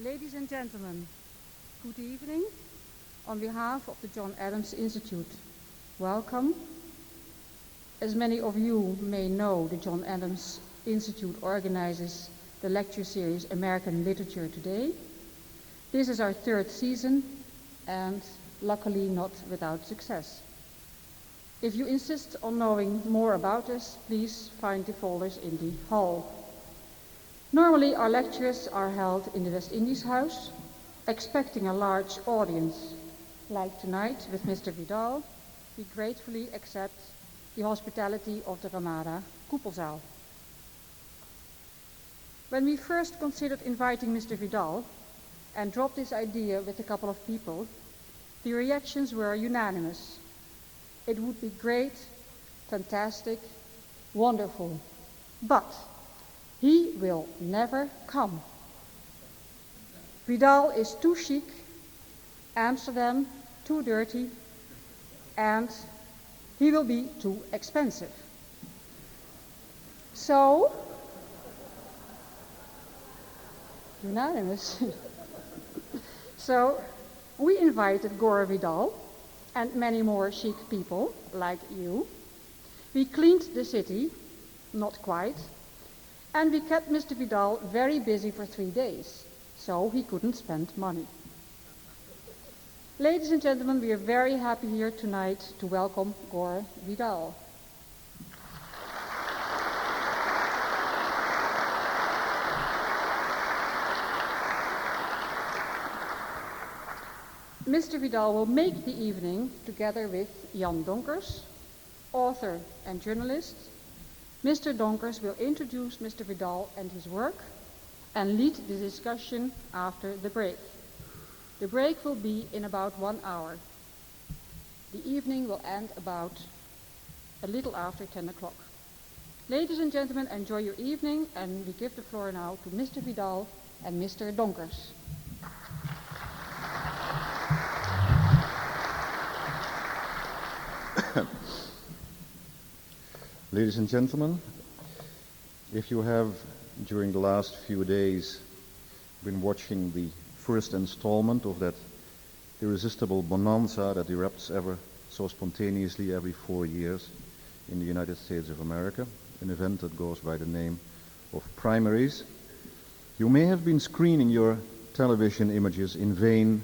Ladies and gentlemen, good evening. On behalf of the John Adams Institute, welcome. As many of you may know, the John Adams Institute organizes the lecture series American Literature Today. This is our third season, and luckily not without success. If you insist on knowing more about us, please find the folders in the hall. Normally, our lectures are held in the West Indies House, expecting a large audience. Like tonight with Mr. Vidal, we gratefully accept the hospitality of the Ramada Koepelzaal. When we first considered inviting Mr. Vidal and dropped this idea with a couple of people, the reactions were unanimous. It would be great, fantastic, wonderful, but he will never come. Vidal is too chic, Amsterdam too dirty, and he will be too expensive. So, unanimous. So, we invited Gore Vidal and many more chic people like you. We cleaned the city, not quite, and we kept Mr. Vidal very busy for 3 days, so he couldn't spend money. Ladies and gentlemen, we are very happy here tonight to welcome Gore Vidal. Mr. Vidal will make the evening together with Jan Donkers, author and journalist. Mr. Donkers will introduce Mr. Vidal and his work and lead the discussion after the break. The break will be in about 1 hour. The evening will end about a little after 10 o'clock. Ladies and gentlemen, enjoy your evening, and we give the floor now to Mr. Vidal and Mr. Donkers. Ladies and gentlemen, if you have, during the last few days, been watching the first installment of that irresistible bonanza that erupts ever so spontaneously every 4 years in the United States of America, an event that goes by the name of primaries, you may have been screening your television images in vain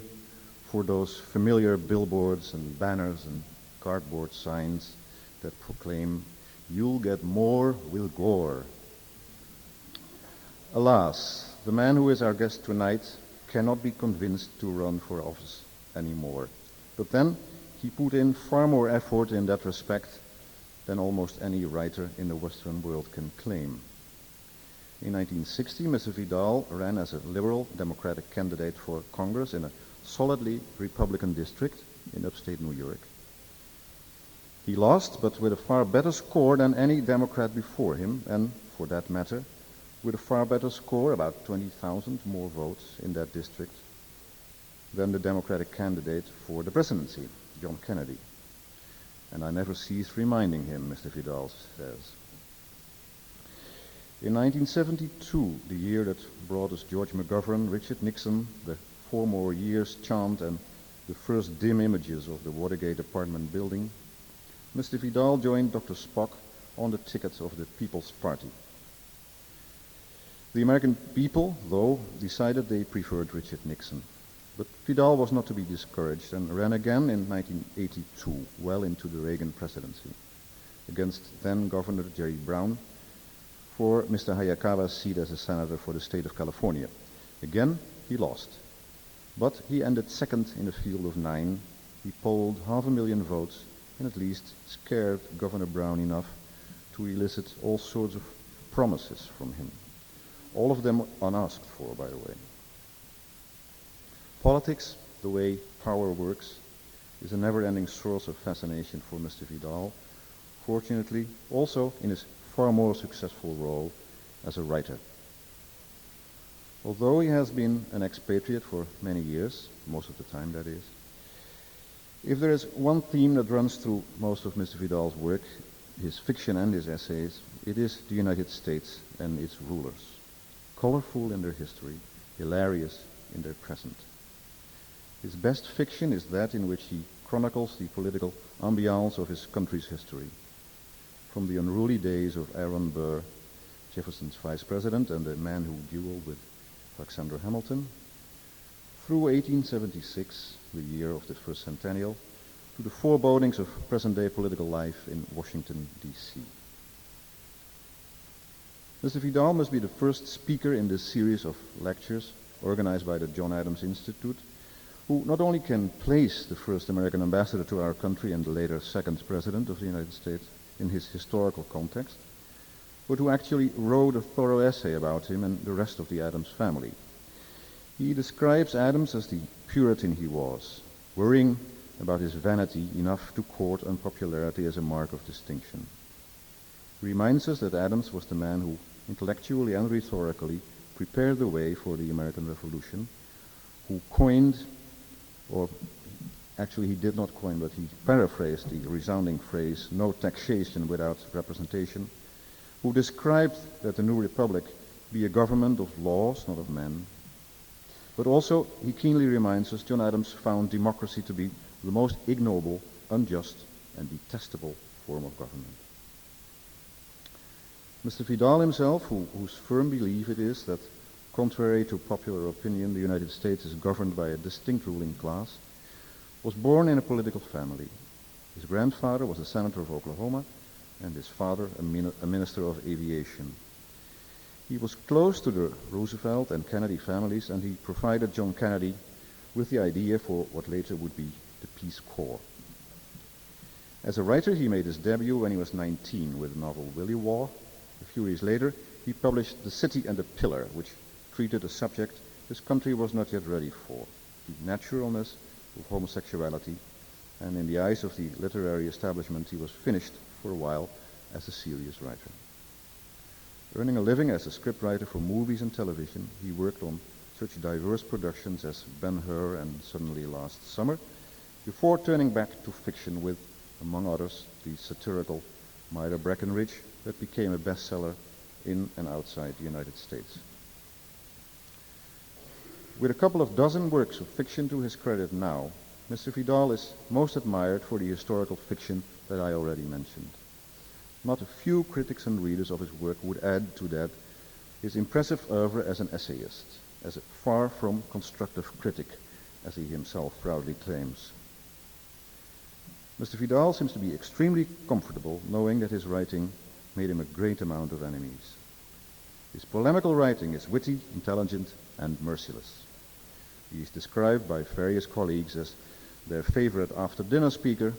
for those familiar billboards and banners and cardboard signs that proclaim, "You'll get more with Gore." Alas, the man who is our guest tonight cannot be convinced to run for office anymore. But then he put in far more effort in that respect than almost any writer in the Western world can claim. In 1960, Mr. Vidal ran as a liberal Democratic candidate for Congress in a solidly Republican district in upstate New York. He lost, but with a far better score than any Democrat before him, and, for that matter, with a far better score, about 20,000 more votes in that district, than the Democratic candidate for the presidency, John Kennedy. And I never cease reminding him, Mr. Vidal says. In 1972, the year that brought us George McGovern, Richard Nixon, the 4 more years chant, and the first dim images of the Watergate apartment building, Mr. Vidal joined Dr. Spock on the ticket of the People's Party. The American people, though, decided they preferred Richard Nixon. But Vidal was not to be discouraged and ran again in 1982, well into the Reagan presidency, against then-Governor Jerry Brown for Mr. Hayakawa's seat as a senator for the state of California. Again, he lost. But he ended second in a field of 9. He polled 500,000 votes and at least scared Governor Brown enough to elicit all sorts of promises from him. All of them unasked for, by the way. Politics, the way power works, is a never-ending source of fascination for Mr. Vidal, fortunately also in his far more successful role as a writer. Although he has been an expatriate for many years, most of the time that is, if there is one theme that runs through most of Mr. Vidal's work, his fiction and his essays, it is the United States and its rulers. Colorful in their history, hilarious in their present. His best fiction is that in which he chronicles the political ambiance of his country's history, from the unruly days of Aaron Burr, Jefferson's vice president and the man who dueled with Alexander Hamilton, through 1876, the year of the first centennial, to the forebodings of present-day political life in Washington, D.C. Mr. Vidal must be the first speaker in this series of lectures organized by the John Adams Institute, who not only can place the first American ambassador to our country and the later second president of the United States in his historical context, but who actually wrote a thorough essay about him and the rest of the Adams family. He describes Adams as the Puritan he was, worrying about his vanity enough to court unpopularity as a mark of distinction. He reminds us that Adams was the man who intellectually and rhetorically prepared the way for the American Revolution, who coined, or actually he did not coin, but he paraphrased the resounding phrase, "no taxation without representation," who described that the new republic be a government of laws, not of men. But also, he keenly reminds us, John Adams found democracy to be the most ignoble, unjust, and detestable form of government. Mr. Vidal himself, whose firm belief it is that, contrary to popular opinion, the United States is governed by a distinct ruling class, was born in a political family. His grandfather was a senator of Oklahoma, and his father a minister of aviation. He was close to the Roosevelt and Kennedy families, and he provided John Kennedy with the idea for what later would be the Peace Corps. As a writer, he made his debut when he was 19 with the novel Willie Waugh. A few years later, he published The City and the Pillar, which treated a subject his country was not yet ready for, the naturalness of homosexuality, and in the eyes of the literary establishment, he was finished for a while as a serious writer. Earning a living as a scriptwriter for movies and television, he worked on such diverse productions as Ben Hur and Suddenly Last Summer, before turning back to fiction with, among others, the satirical Myra Breckinridge that became a bestseller in and outside the United States. With a couple of dozen works of fiction to his credit now, Mr. Vidal is most admired for the historical fiction that I already mentioned. Not a few critics and readers of his work would add to that his impressive oeuvre as an essayist, as a far from constructive critic, as he himself proudly claims. Mr. Vidal seems to be extremely comfortable knowing that his writing made him a great amount of enemies. His polemical writing is witty, intelligent, and merciless. He is described by various colleagues as their favorite after-dinner speaker,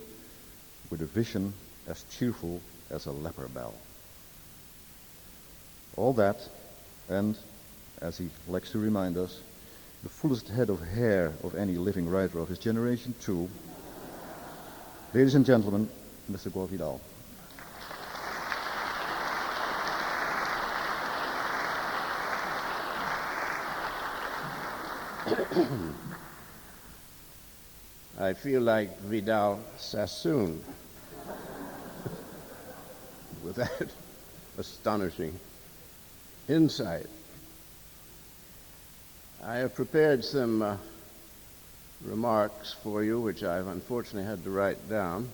with a vision as cheerful as a leper bell. All that, and, as he likes to remind us, the fullest head of hair of any living writer of his generation too. Ladies and gentlemen, Mr. Gore Vidal. I feel like Vidal Sassoon with that astonishing insight. I have prepared some remarks for you, which I've unfortunately had to write down.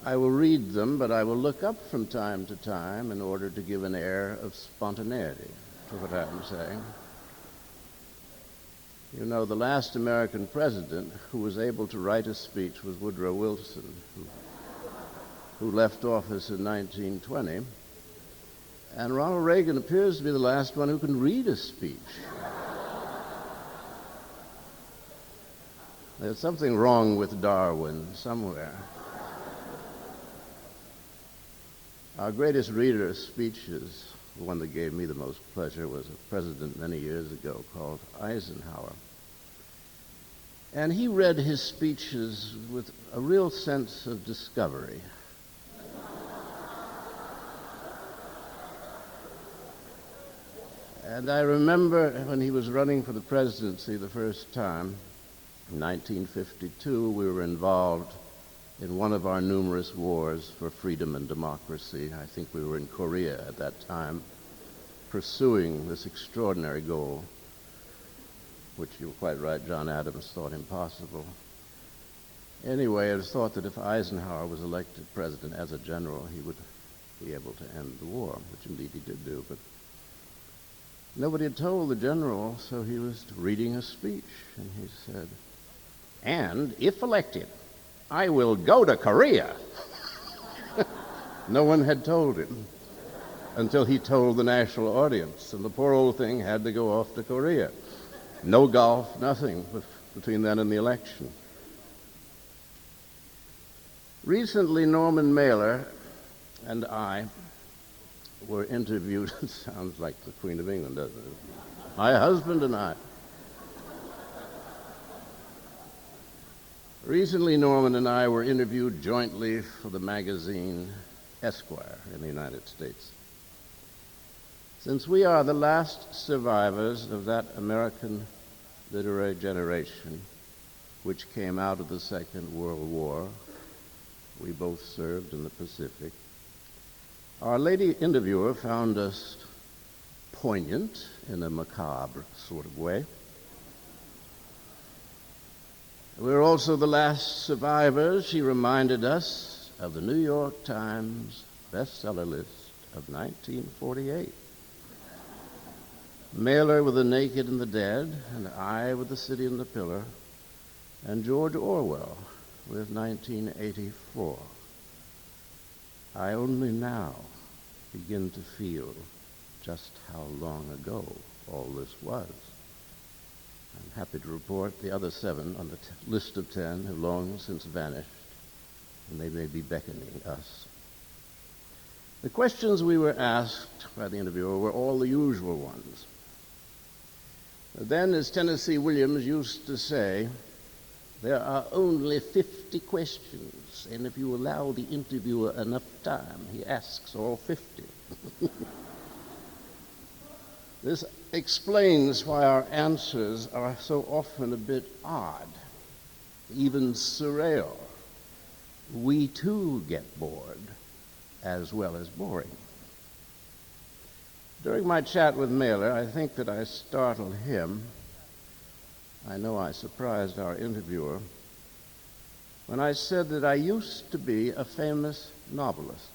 I will read them, but I will look up from time to time in order to give an air of spontaneity to what I'm saying. You know, the last American president who was able to write a speech was Woodrow Wilson, who left office in 1920. And Ronald Reagan appears to be the last one who can read a speech. There's something wrong with Darwin somewhere. Our greatest reader of speeches, the one that gave me the most pleasure, was a president many years ago called Eisenhower. And he read his speeches with a real sense of discovery. And I remember when he was running for the presidency the first time, in 1952, we were involved in one of our numerous wars for freedom and democracy. I think we were in Korea at that time, pursuing this extraordinary goal. which you're quite right, John Adams thought impossible. Anyway, it was thought that if Eisenhower was elected president as a general, he would be able to end the war, which indeed he did do. But nobody had told the general, so he was reading a speech, and he said, "And if elected, I will go to Korea." No one had told him until he told the national audience, and the poor old thing had to go off to Korea. No golf, nothing between then and the election. Recently, Norman Mailer and I were interviewed. It sounds like the Queen of England, doesn't it? My husband and I. Recently, Norman and I were interviewed jointly for the magazine Esquire in the United States. Since we are the last survivors of that American literary generation which came out of the Second World War, we both served in the Pacific, our lady interviewer found us poignant in a macabre sort of way. We're also the last survivors. She reminded us of the New York Times bestseller list of 1948. Mailer with The Naked and the Dead, and I with The City and the Pillar, and George Orwell with 1984. I only now begin to feel just how long ago all this was. I'm happy to report the other 7 on the list of 10 have long since vanished, and they may be beckoning us. The questions we were asked by the interviewer were all the usual ones. Then, as Tennessee Williams used to say, there are only 50 questions, and if you allow the interviewer enough time, he asks all 50. This explains why our answers are so often a bit odd, even surreal. We too get bored, as well as boring. During my chat with Mailer, I think that I startled him. I know I surprised our interviewer when I said that I used to be a famous novelist.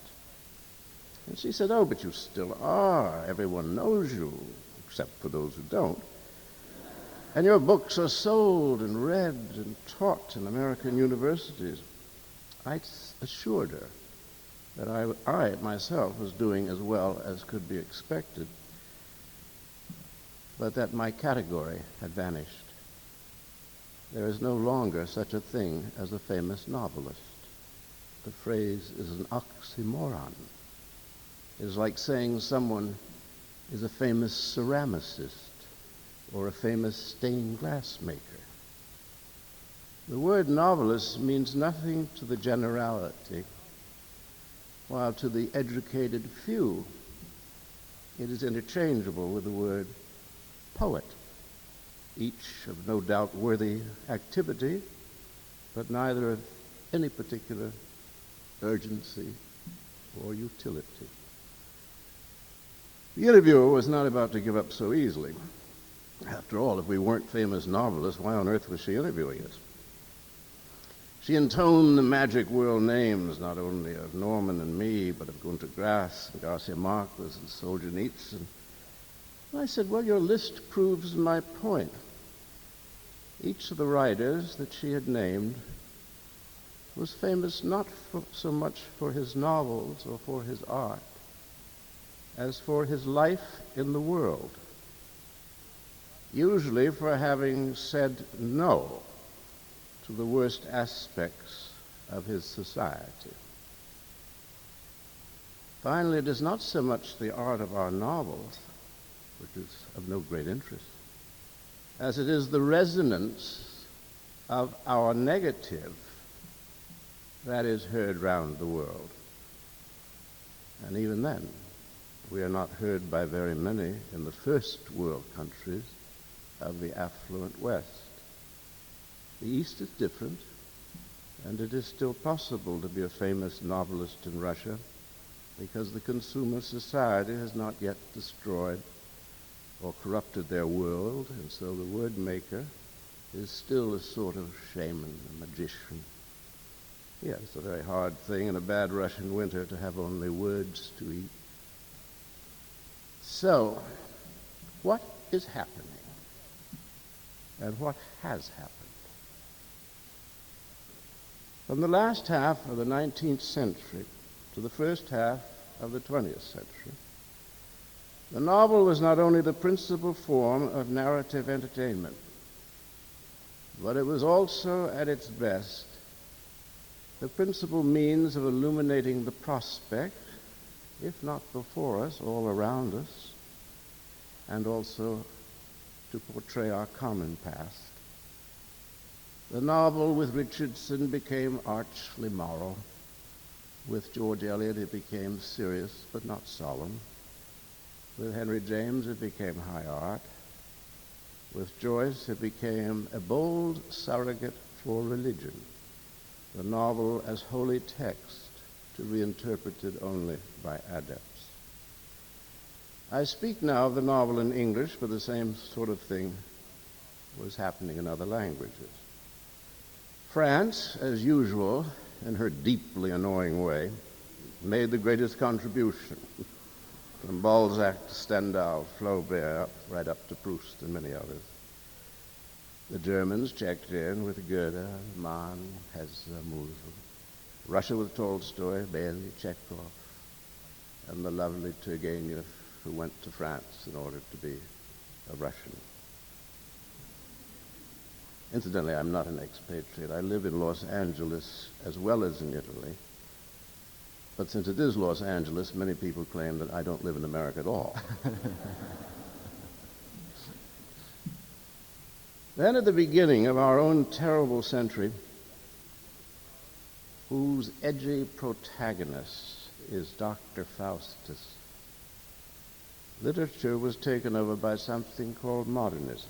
And she said, "Oh, but you still are. Everyone knows you, except for those who don't. And your books are sold and read and taught in American universities." I assured her that I myself was doing as well as could be expected, but that my category had vanished. There is no longer such a thing as a famous novelist. The phrase is an oxymoron. It is like saying someone is a famous ceramicist or a famous stained glass maker. The word novelist means nothing to the generality, while to the educated few, it is interchangeable with the word poet, each of no doubt worthy activity, but neither of any particular urgency or utility. The interviewer was not about to give up so easily. After all, if we weren't famous novelists, why on earth was she interviewing us? She intoned the magic world names, not only of Norman and me, but of Gunter Grass and Garcia Marquez and Solzhenitsyn. And I said, "Well, your list proves my point." Each of the writers that she had named was famous not so much for his novels or for his art, as for his life in the world, usually for having said no to the worst aspects of his society. Finally, it is not so much the art of our novels, which is of no great interest, as it is the resonance of our negative that is heard round the world. And even then, we are not heard by very many in the first world countries of the affluent West. The East is different, and it is still possible to be a famous novelist in Russia because the consumer society has not yet destroyed or corrupted their world, and so the word maker is still a sort of shaman, a magician. Yes, it's a very hard thing in a bad Russian winter to have only words to eat. So, what is happening? And what has happened? From the last half of the 19th century to the first half of the 20th century, the novel was not only the principal form of narrative entertainment, but it was also, at its best, the principal means of illuminating the prospect, if not before us, all around us, and also to portray our common past. The novel with Richardson became archly moral. With George Eliot it became serious but not solemn. With Henry James it became high art. With Joyce it became a bold surrogate for religion, the novel as holy text to be interpreted only by adepts. I speak now of the novel in English, but the same sort of thing was happening in other languages. France, as usual, in her deeply annoying way, made the greatest contribution, from Balzac to Stendhal, Flaubert, right up to Proust and many others. The Germans checked in with Goethe, Mann, Hesse, Musel. Russia with Tolstoy, Bailey, Chekhov, and the lovely Turgenev, who went to France in order to be a Russian. Incidentally, I'm not an expatriate. I live in Los Angeles as well as in Italy. But since it is Los Angeles, many people claim that I don't live in America at all. Then at the beginning of our own terrible century, whose edgy protagonist is Dr. Faustus, literature was taken over by something called modernism,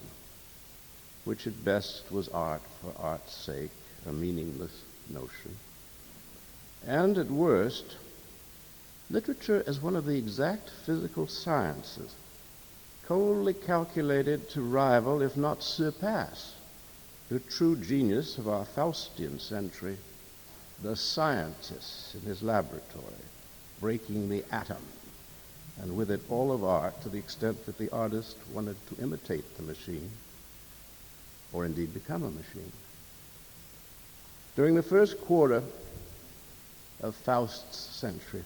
which at best was art for art's sake, a meaningless notion. And at worst, literature as one of the exact physical sciences, coldly calculated to rival, if not surpass, the true genius of our Faustian century, the scientist in his laboratory, breaking the atom, and with it all of art to the extent that the artist wanted to imitate the machine, or indeed become a machine. During the first quarter of Faust's century,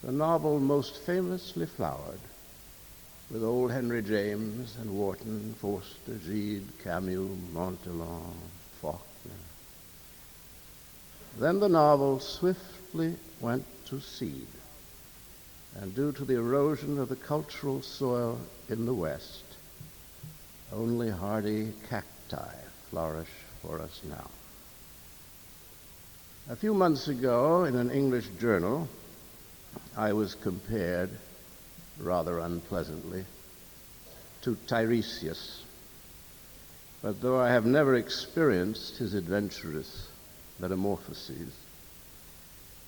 the novel most famously flowered, with old Henry James and Wharton, Forster, Gide, Camus, Montauban, Faulkner. Then the novel swiftly went to seed, and due to the erosion of the cultural soil in the West, only hardy cacti flourish for us now. A few months ago, in an English journal, I was compared, rather unpleasantly, to Tiresias. But though I have never experienced his adventurous metamorphoses,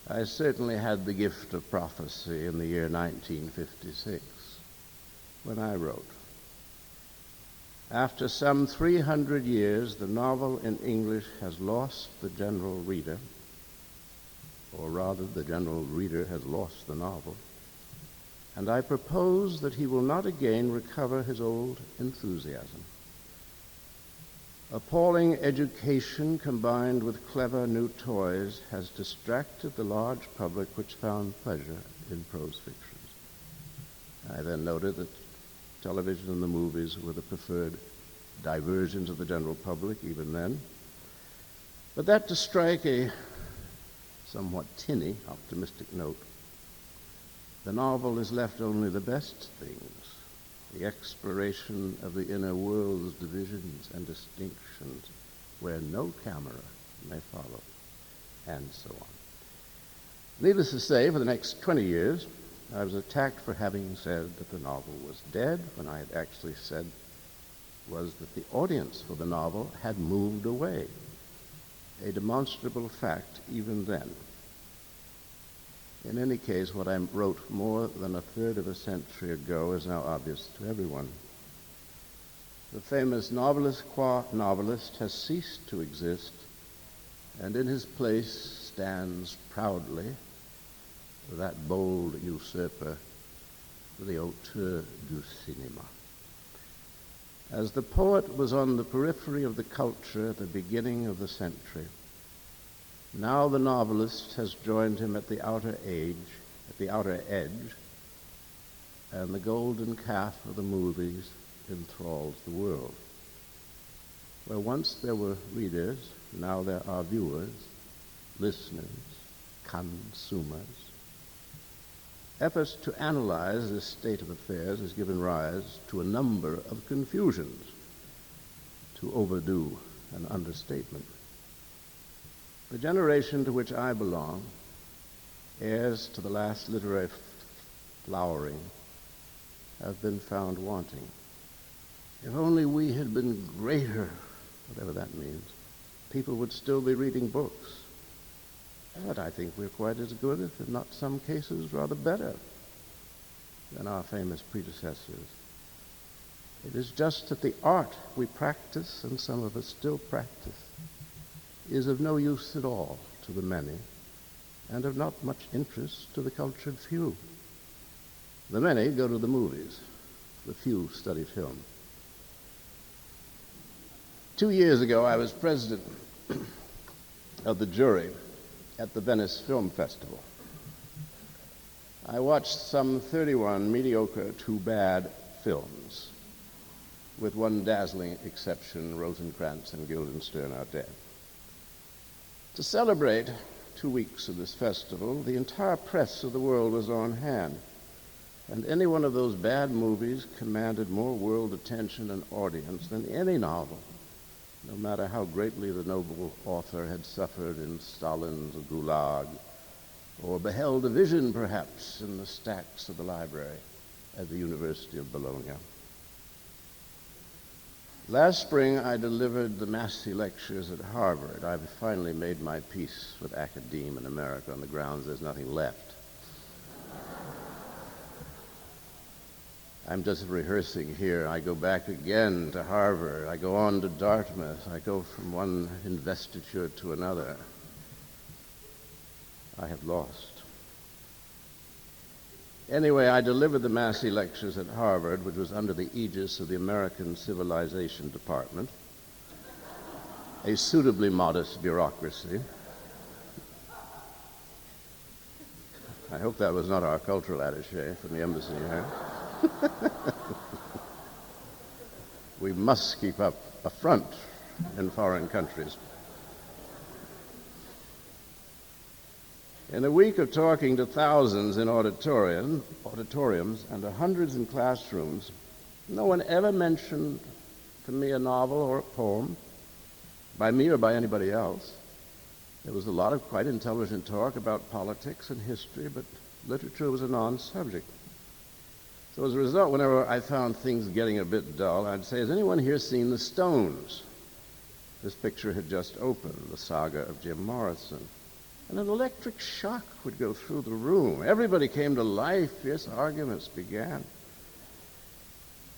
I certainly had the gift of prophecy in the year 1956, when I wrote, "After some 300 years, the novel in English has lost the general reader, or rather, the general reader has lost the novel, and I propose that he will not again recover his old enthusiasm. Appalling education combined with clever new toys has distracted the large public which found pleasure in prose fictions." I then noted that television and the movies were the preferred diversions of the general public even then, but that to strike a somewhat tinny, optimistic note, the novel has left only the best things, the exploration of the inner world's divisions and distinctions where no camera may follow, and so on. Needless to say, for the next 20 years, I was attacked for having said that the novel was dead, when I had actually said was that the audience for the novel had moved away, a demonstrable fact even then. In any case, what I wrote more than a third of a century ago is now obvious to everyone. The famous novelist qua novelist has ceased to exist, and in his place stands proudly that bold usurper, the auteur du cinéma. As the poet was on the periphery of the culture at the beginning of the century, now the novelist has joined him at the outer edge, and the golden calf of the movies enthralls the world. Where once there were readers, now there are viewers, listeners, consumers. Efforts to analyze this state of affairs has given rise to a number of confusions, to overdo an understatement. The generation to which I belong, heirs to the last literary flowering, have been found wanting. If only we had been greater, whatever that means, people would still be reading books. But I think we're quite as good, if in not some cases rather better, than our famous predecessors. It is just that the art we practice, and some of us still practice, is of no use at all to the many, and of not much interest to the cultured few. The many go to the movies, the few study film. 2 years ago, I was president of the jury at the Venice Film Festival. I watched some 31 mediocre to bad films, with one dazzling exception, Rosencrantz and Guildenstern are dead. To celebrate 2 weeks of this festival, the entire press of the world was on hand, and any one of those bad movies commanded more world attention and audience than any novel, no matter how greatly the noble author had suffered in Stalin's Gulag, or beheld a vision, perhaps, in the stacks of the library at the University of Bologna. Last spring, I delivered the Massey lectures at Harvard. I've finally made my peace with academe in America on the grounds there's nothing left. I'm just rehearsing here. I go back again to Harvard. I go on to Dartmouth. I go from one investiture to another. I have lost. Anyway, I delivered the Massey lectures at Harvard, which was under the aegis of the American Civilization Department, a suitably modest bureaucracy. I hope that was not our cultural attaché from the embassy here. We must keep up a front in foreign countries. In a week of talking to thousands in auditoriums and to hundreds in classrooms, no one ever mentioned to me a novel or a poem, by me or by anybody else. There was a lot of quite intelligent talk about politics and history, but literature was a non-subject. So as a result, whenever I found things getting a bit dull, I'd say, has anyone here seen The Stones? This picture had just opened, the saga of Jim Morrison. And an electric shock would go through the room. Everybody came to life. Fierce arguments began.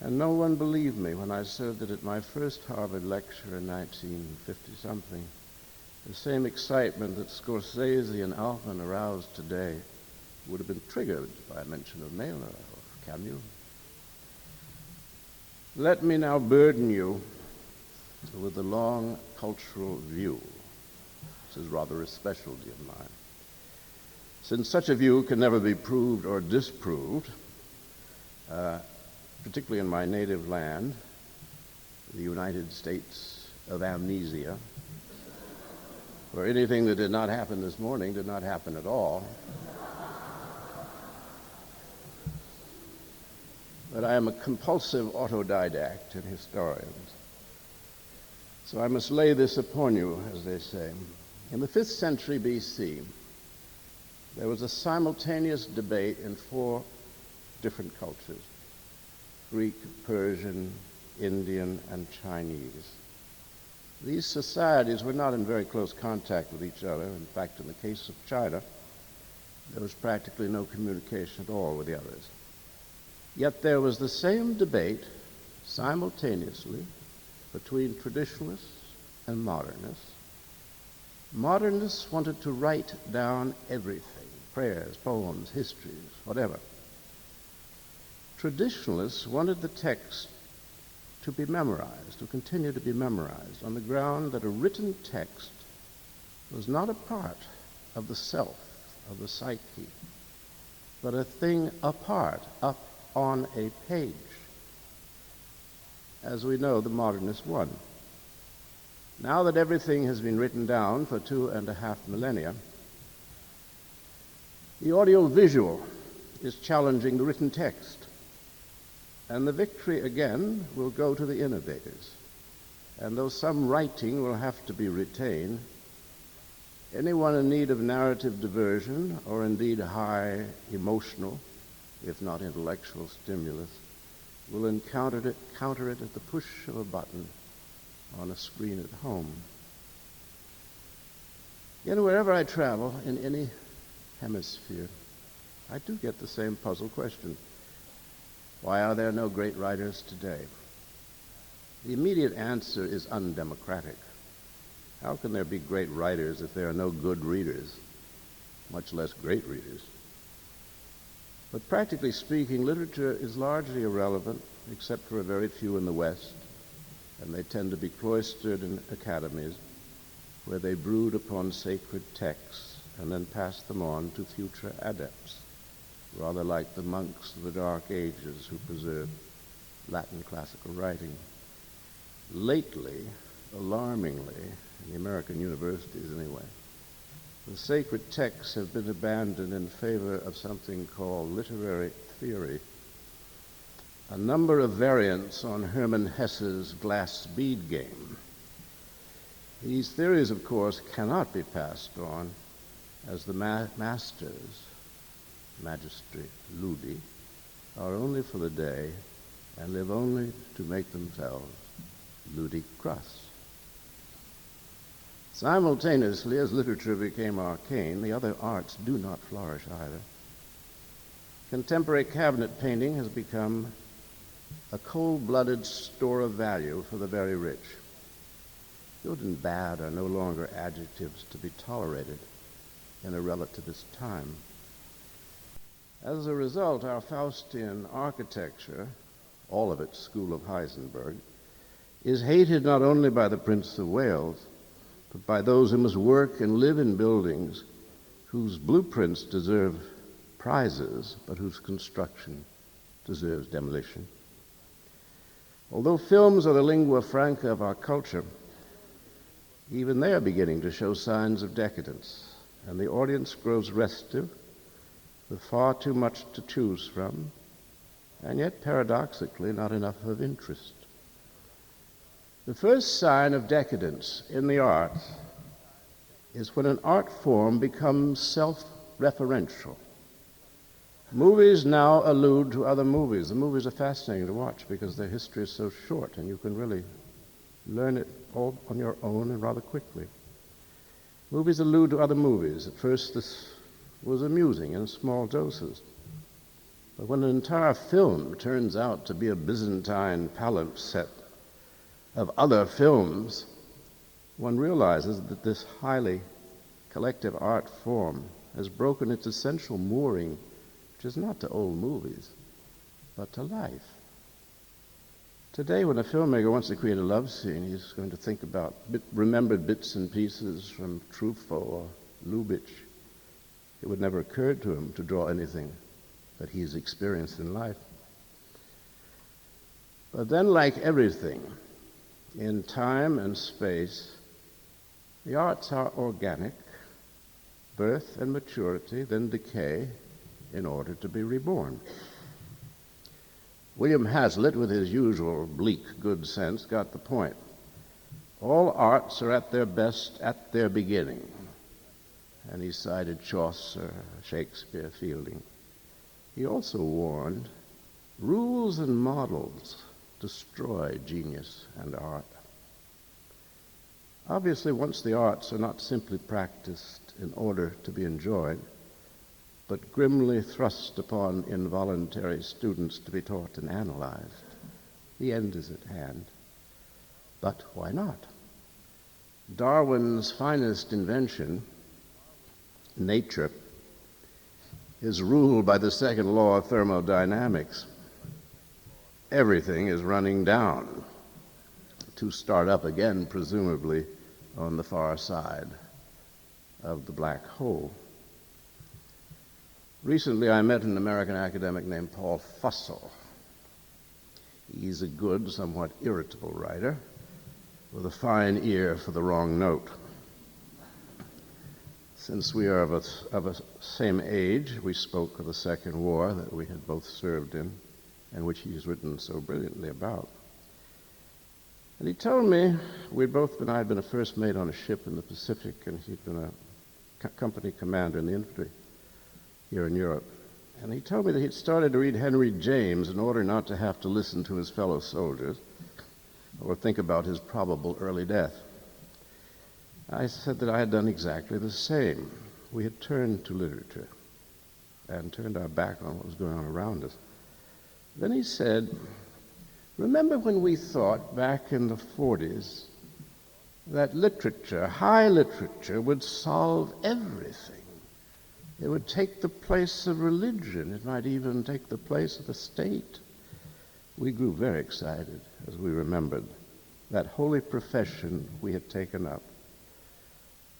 And no one believed me when I said that at my first Harvard lecture in 1950-something, the same excitement that Scorsese and Altman aroused today would have been triggered by a mention of Mailer or Camus. Let me now burden you with the long cultural view. This is rather a specialty of mine. Since such a view can never be proved or disproved, particularly in my native land, the United States of Amnesia, where anything that did not happen this morning did not happen at all. But I am a compulsive autodidact in historians. So I must lay this upon you, as they say. In the 5th century BC, there was a simultaneous debate in 4 different cultures: Greek, Persian, Indian, and Chinese. These societies were not in very close contact with each other. In fact, in the case of China, There was practically no communication at all with the others. Yet there was the same debate simultaneously between traditionalists and modernists. Modernists wanted to write down everything, prayers, poems, histories, whatever. Traditionalists wanted the text to be memorized, to continue to be memorized, on the ground that a written text was not a part of the self, of the psyche, but a thing apart, up on a page. As we know, the modernists won. Now that everything has been written down for 2.5 millennia, the audiovisual is challenging the written text. And the victory, again, will go to the innovators. And though some writing will have to be retained, anyone in need of narrative diversion, or indeed high emotional, if not intellectual stimulus, will encounter it at the push of a button on a screen at home. Yet wherever I travel, in any hemisphere, I do get the same puzzle question. Why are there no great writers today? The immediate answer is undemocratic. How can there be great writers if there are no good readers, much less great readers? But practically speaking, literature is largely irrelevant, except for a very few in the West, and they tend to be cloistered in academies where they brood upon sacred texts and then pass them on to future adepts, rather like the monks of the Dark Ages who preserved Latin classical writing. Lately, alarmingly, in the American universities anyway, the sacred texts have been abandoned in favor of something called literary theory, a number of variants on Hermann Hesse's glass bead game. These theories, of course, cannot be passed on as the masters, magistri ludi, are only for the day and live only to make themselves ludi cras. Simultaneously, as literature became arcane, the other arts do not flourish either. Contemporary cabinet painting has become a cold-blooded store of value for the very rich. Good and bad are no longer adjectives to be tolerated in a relativist time. As a result, our Faustian architecture, all of it School of Heisenberg, is hated not only by the Prince of Wales, but by those who must work and live in buildings whose blueprints deserve prizes, but whose construction deserves demolition. Although films are the lingua franca of our culture, even they are beginning to show signs of decadence, and the audience grows restive with far too much to choose from, and yet paradoxically not enough of interest. The first sign of decadence in the arts is when an art form becomes self-referential. Movies now allude to other movies. The movies are fascinating to watch because their history is so short and you can really learn it all on your own and rather quickly. Movies allude to other movies. At first this was amusing in small doses. But when an entire film turns out to be a Byzantine palimpsest of other films, one realizes that this highly collective art form has broken its essential mooring, which is not to old movies, but to life. Today, when a filmmaker wants to create a love scene, he's going to think about remembered bits and pieces from Truffaut or Lubitsch. It would never occur to him to draw anything that he's experienced in life. But then, like everything, in time and space, the arts are organic, birth and maturity, then decay, in order to be reborn. William Hazlitt, with his usual bleak good sense, got the point. All arts are at their best at their beginning. And he cited Chaucer, Shakespeare, Fielding. He also warned, rules and models destroy genius and art. Obviously, once the arts are not simply practiced in order to be enjoyed, but grimly thrust upon involuntary students to be taught and analyzed. The end is at hand. But why not? Darwin's finest invention, nature, is ruled by the second law of thermodynamics. Everything is running down to start up again, presumably, on the far side of the black hole. Recently, I met an American academic named Paul Fussell. He's a good, somewhat irritable writer with a fine ear for the wrong note. Since we are of a same age, we spoke of the Second War that we had both served in, and which he's written so brilliantly about. And he told me I'd been a first mate on a ship in the Pacific, and he'd been a company commander in the infantry here in Europe. And he told me that he'd started to read Henry James in order not to have to listen to his fellow soldiers or think about his probable early death. I said that I had done exactly the same. We had turned to literature and turned our back on what was going on around us. Then he said, remember when we thought back in the 40s that literature, high literature, would solve everything? It would take the place of religion. It might even take the place of the state. We grew very excited as we remembered that holy profession we had taken up.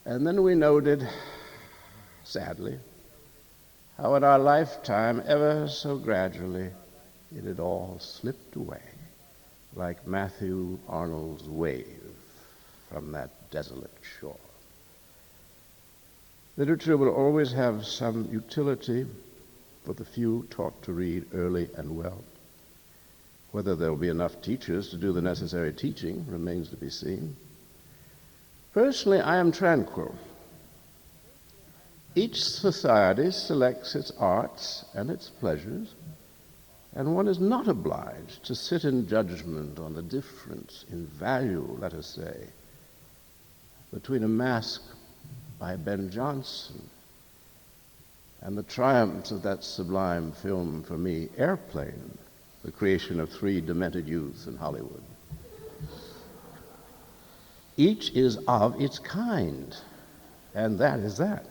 And then we noted, sadly, how in our lifetime, ever so gradually, it had all slipped away, like Matthew Arnold's wave from that desolate shore. Literature will always have some utility for the few taught to read early and well. Whether there will be enough teachers to do the necessary teaching remains to be seen. Personally, I am tranquil. Each society selects its arts and its pleasures, and one is not obliged to sit in judgment on the difference in value, let us say, between a masque by Ben Jonson and the triumphs of that sublime film for me, Airplane, the creation of three demented youths in Hollywood. Each is of its kind, and that is that.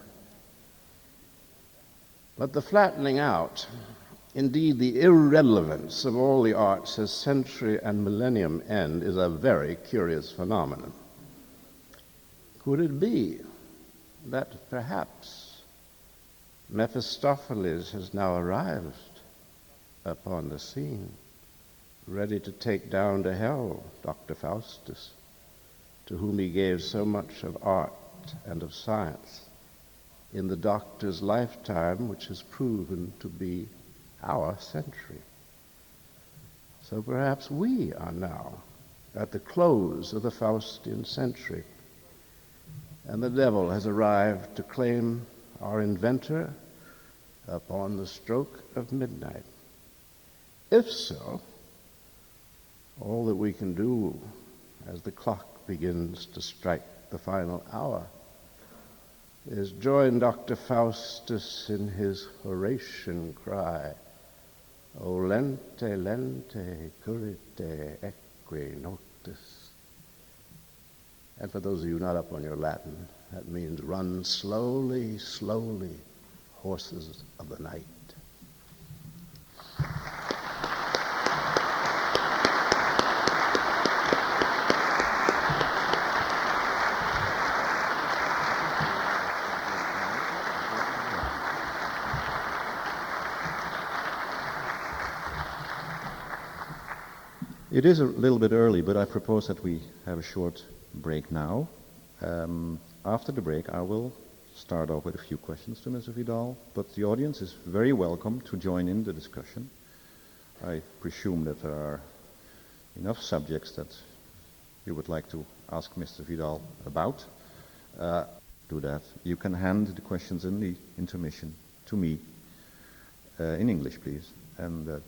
But the flattening out, indeed the irrelevance of all the arts as century and millennium end, is a very curious phenomenon. Could it be that perhaps Mephistopheles has now arrived upon the scene, ready to take down to hell Dr. Faustus, to whom he gave so much of art and of science in the doctor's lifetime, which has proven to be our century. So perhaps we are now at the close of the Faustian century, and the devil has arrived to claim our inventor upon the stroke of midnight. If so, all that we can do as the clock begins to strike the final hour is join Dr. Faustus in his Horatian cry, O lente, lente, currite, equi noctis. And for those of you not up on your Latin, that means run slowly, slowly, horses of the night. It is a little bit early, but I propose that we have a short break now. After the break, I will start off with a few questions to Mr. Vidal, but the audience is very welcome to join in the discussion. I presume that there are enough subjects that you would like to ask Mr. Vidal about. Do that. You can hand the questions in the intermission to me in English, please, and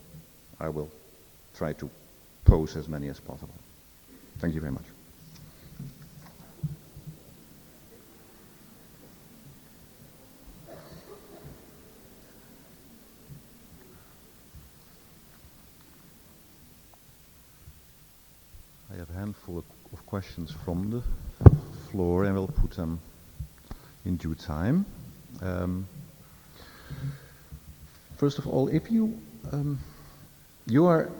I will try to pose as many as possible. Thank you very much. have a handful of questions from the floor, and we'll put them in due time. First of all, if you are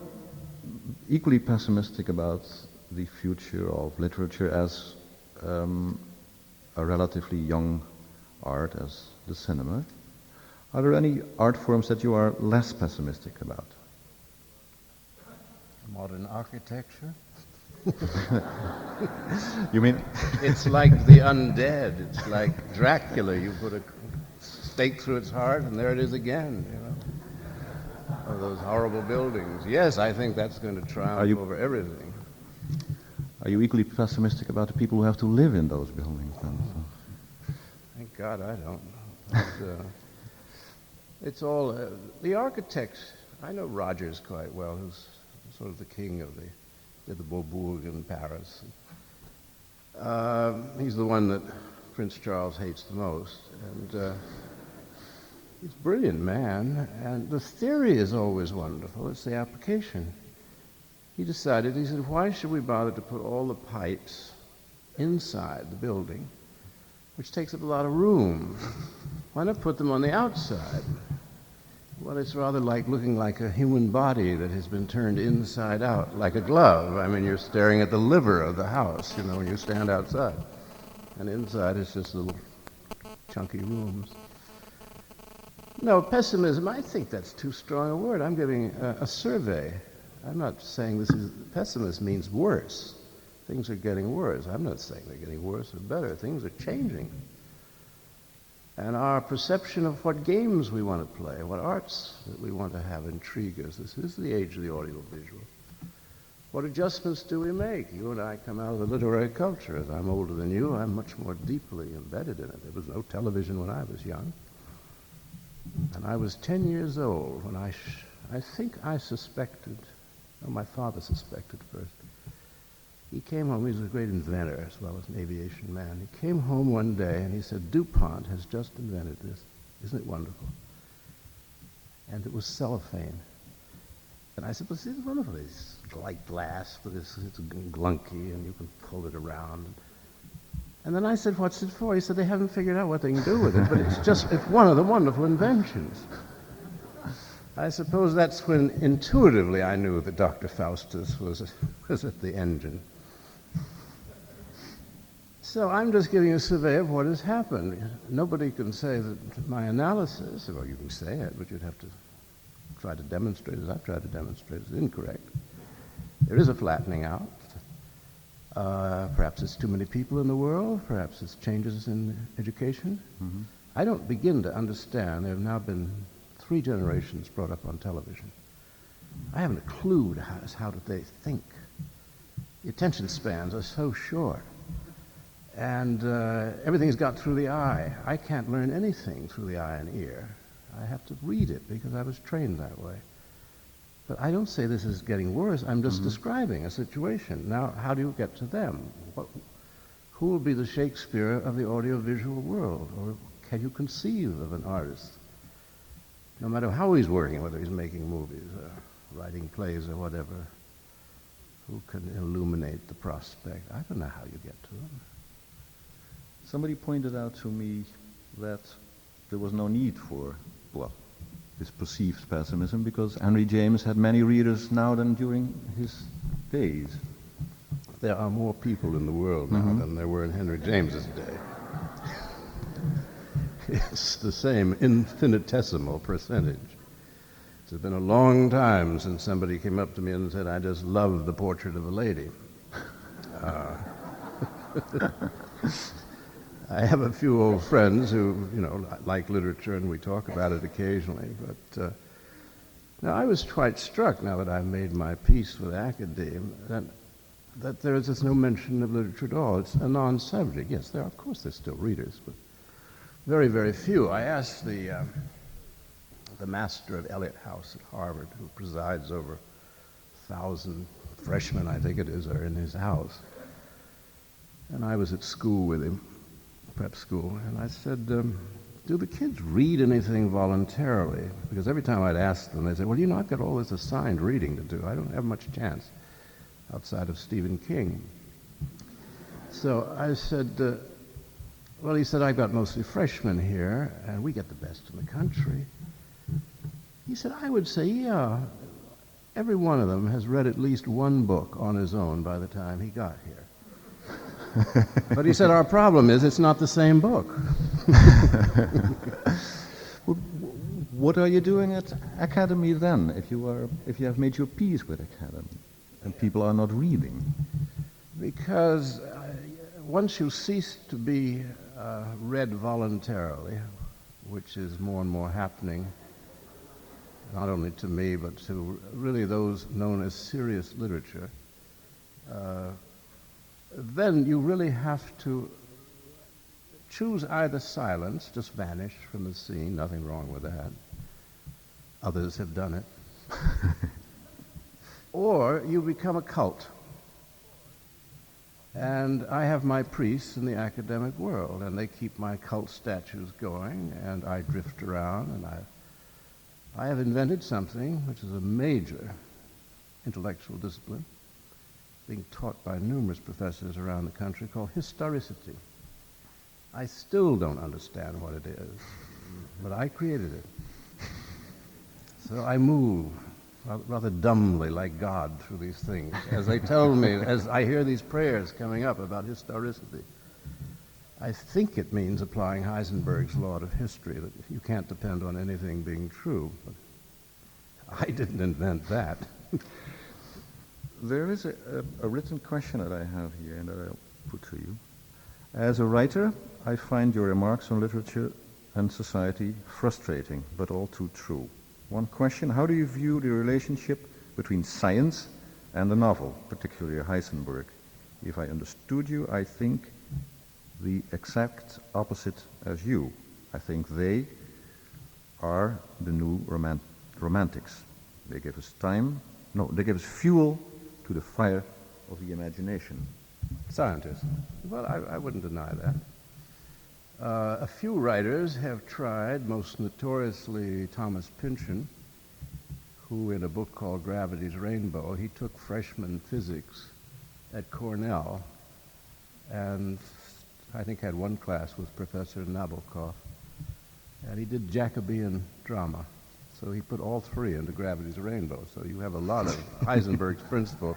equally pessimistic about the future of literature as a relatively young art as the cinema, are there any art forms that you are less pessimistic about? Modern architecture? You mean? It's like the undead. It's like Dracula. You put a stake through its heart and there it is again, you know. Oh, those horrible buildings. Yes, I think that's going to triumph over everything. Are you equally pessimistic about the people who have to live in those buildings then? Thank God I don't. But, it's all, the architects, I know Rogers quite well, who's sort of the king of the Beaubourg in Paris. He's the one that Prince Charles hates the most, and he's a brilliant man, and the theory is always wonderful, it's the application. He decided, he said, why should we bother to put all the pipes inside the building, which takes up a lot of room? Why not put them on the outside? Well, it's rather like looking like a human body that has been turned inside out, like a glove. I mean, you're staring at the liver of the house, you know, when you stand outside. And inside it's just little chunky rooms. No, pessimism, I think that's too strong a word. I'm giving a survey. I'm not saying this is, pessimist means worse. Things are getting worse. I'm not saying they're getting worse or better. Things are changing. And our perception of what games we want to play, what arts that we want to have intrigue us. This is the age of the audiovisual. What adjustments do we make? You and I come out of the literary culture. As I'm older than you, I'm much more deeply embedded in it. There was no television when I was young. And I was 10 years old when I think I suspected, no, my father suspected first. He came home, he was a great inventor as well as an aviation man. He came home one day and he said, DuPont has just invented this. Isn't it wonderful? And it was cellophane. And I said, well, this is wonderful. It's like glass, but it's glunky and you can pull it around. And then I said, what's it for? He said, they haven't figured out what they can do with it, but it's one of the wonderful inventions. I suppose that's when intuitively I knew that Dr. Faustus was at the engine. So I'm just giving a survey of what has happened. Nobody can say that my analysis, well, you can say it, but you'd have to try to demonstrate, as I've tried to demonstrate, is incorrect. There is a flattening out. Perhaps it's too many people in the world. Perhaps it's changes in education. Mm-hmm. I don't begin to understand. There have now been 3 generations brought up on television. I haven't a clue how do they think. The attention spans are so short. And everything's got through the eye. I can't learn anything through the eye and ear. I have to read it because I was trained that way. But I don't say this is getting worse. I'm just describing a situation. Now, how do you get to them? Who will be the Shakespeare of the audiovisual world? Or can you conceive of an artist, no matter how he's working, whether he's making movies or writing plays or whatever, who can illuminate the prospect? I don't know how you get to them. Somebody pointed out to me that there was no need for, well, this perceived pessimism because Henry James had many readers now than during his days. There are more people in the world now than there were in Henry James's day. It's the same infinitesimal percentage. It's been a long time since somebody came up to me and said, I just love the portrait of a lady. I have a few old friends who, you know, like literature and we talk about it occasionally, but now I was quite struck now that I've made my peace with academe that there is just no mention of literature at all. It's a non-subject. Yes, of course there's still readers, but very, very few. I asked the master of Eliot House at Harvard, who presides over 1,000 freshmen, I think it is, are in his house. And I was at school with him, prep school, and I said, do the kids read anything voluntarily? Because every time I'd ask them, they'd say, well, you know, I've got all this assigned reading to do. I don't have much chance. outside of Stephen King. So I said, well, he said, I've got mostly freshmen here, and we get the best in the country. He said, I would say, yeah, every one of them has read at least one book on his own by the time he got here. But he said, our problem is it's not the same book. What are you doing at Academy then, if you have made your peace with Academy and people are not reading? Because once you cease to be read voluntarily, which is more and more happening, not only to me, but to really those known as serious literature, then you really have to choose either silence, just vanish from the scene, nothing wrong with that. Others have done it. Or you become a cult. And I have my priests in the academic world, and they keep my cult statues going, and I drift around, and I have invented something which is a major intellectual discipline, being taught by numerous professors around the country, called historicity. I still don't understand what it is, but I created it. So I move rather dumbly like God through these things, as they tell me, as I hear these prayers coming up about historicity. I think it means applying Heisenberg's law of history, that you can't depend on anything being true. But I didn't invent that. There is a written question that I have here and that I'll put to you. As a writer, I find your remarks on literature and society frustrating, but all too true. One question, how do you view the relationship between science and the novel, particularly Heisenberg? If I understood you, I think the exact opposite as you. I think they are the new romantics. They give us they give us fuel to the fire of the imagination. Scientists. Well, I wouldn't deny that. A few writers have tried, most notoriously Thomas Pynchon, who in a book called Gravity's Rainbow, he took freshman physics at Cornell and I think had one class with Professor Nabokov, and he did Jacobean drama. So he put all three into Gravity's Rainbow. So you have a lot of Heisenberg's principle.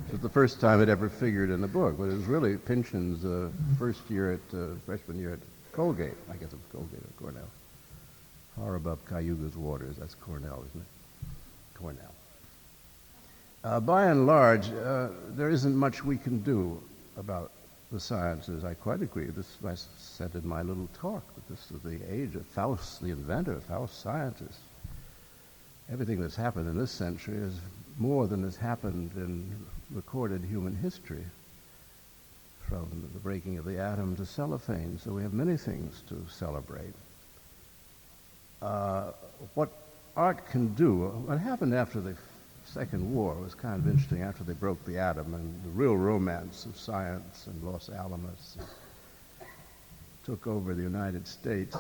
It was the first time it ever figured in the book, but it was really Pynchon's freshman year at Colgate. I guess it was Colgate or Cornell. Far above Cayuga's waters. That's Cornell, isn't it? Cornell. By and large, there isn't much we can do about the sciences. I quite agree. I said in my little talk that this is the age of Faust, the inventor, Faust scientists. Everything that's happened in this century is more than has happened in recorded human history, from the breaking of the atom to cellophane. So we have many things to celebrate. What art can do, what happened after the Second War was kind of interesting, after they broke the atom, and the real romance of science and Los Alamos took over the United States.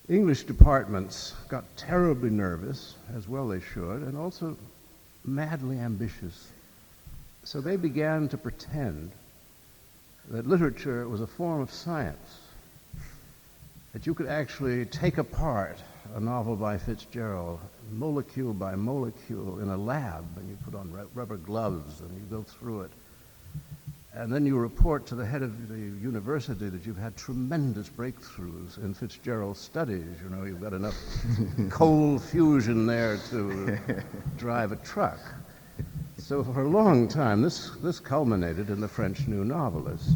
English departments got terribly nervous, as well they should, and also madly ambitious. So they began to pretend that literature was a form of science, that you could actually take apart a novel by Fitzgerald, molecule by molecule, in a lab, and you put on rubber gloves and you go through it. And then you report to the head of the university that you've had tremendous breakthroughs in Fitzgerald's studies. You know, you've got enough cold fusion there to drive a truck. So for a long time, this culminated in the French New Novelists.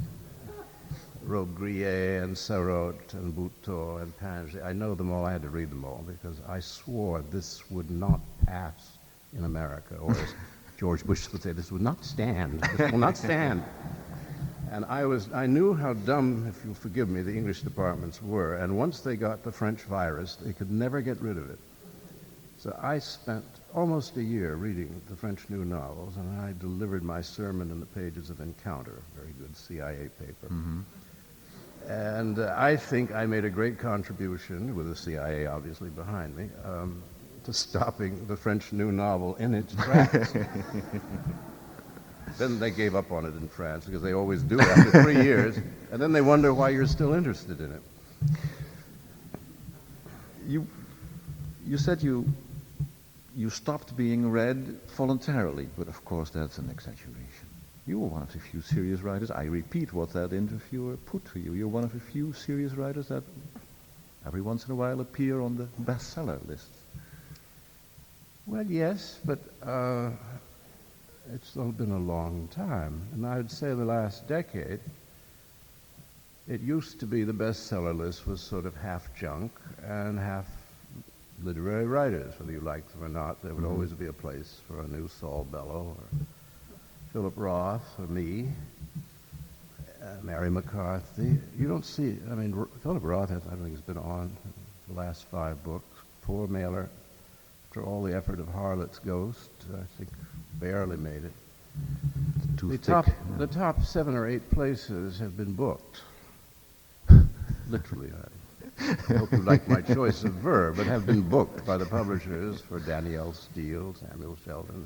Robbe-Grillet and Sarraute and Buteau and Pinget. I know them all. I had to read them all because I swore this would not pass in America, or as George Bush would say, this would not stand. This will not stand. And I knew how dumb, if you'll forgive me, the English departments were. And once they got the French virus, they could never get rid of it. So I spent almost a year reading the French New Novels, and I delivered my sermon in the pages of Encounter, a very good CIA paper. Mm-hmm. And I think I made a great contribution, with the CIA obviously behind me, to stopping the French New Novel in its tracks. Then they gave up on it in France, because they always do after 3 years, and then they wonder why you're still interested in it. You said you stopped being read voluntarily, but of course that's an exaggeration. You were one of the few serious writers. I repeat what that interviewer put to you. You're one of the few serious writers that every once in a while appear on the bestseller list. Well, yes, but it's been a long time. And I would say the last decade, it used to be the bestseller list was sort of half junk and half literary writers, whether you liked them or not. There would always be a place for a new Saul Bellow or Philip Roth or me, Mary McCarthy. You don't see, I mean, Philip Roth, I don't think has been on the last 5 books. Poor Mailer, after all the effort of Harlot's Ghost, I think barely made it. The top 7 or 8 places have been booked. Literally, I hope you like my choice of verb, but have been booked by the publishers for Danielle Steele, Samuel Sheldon.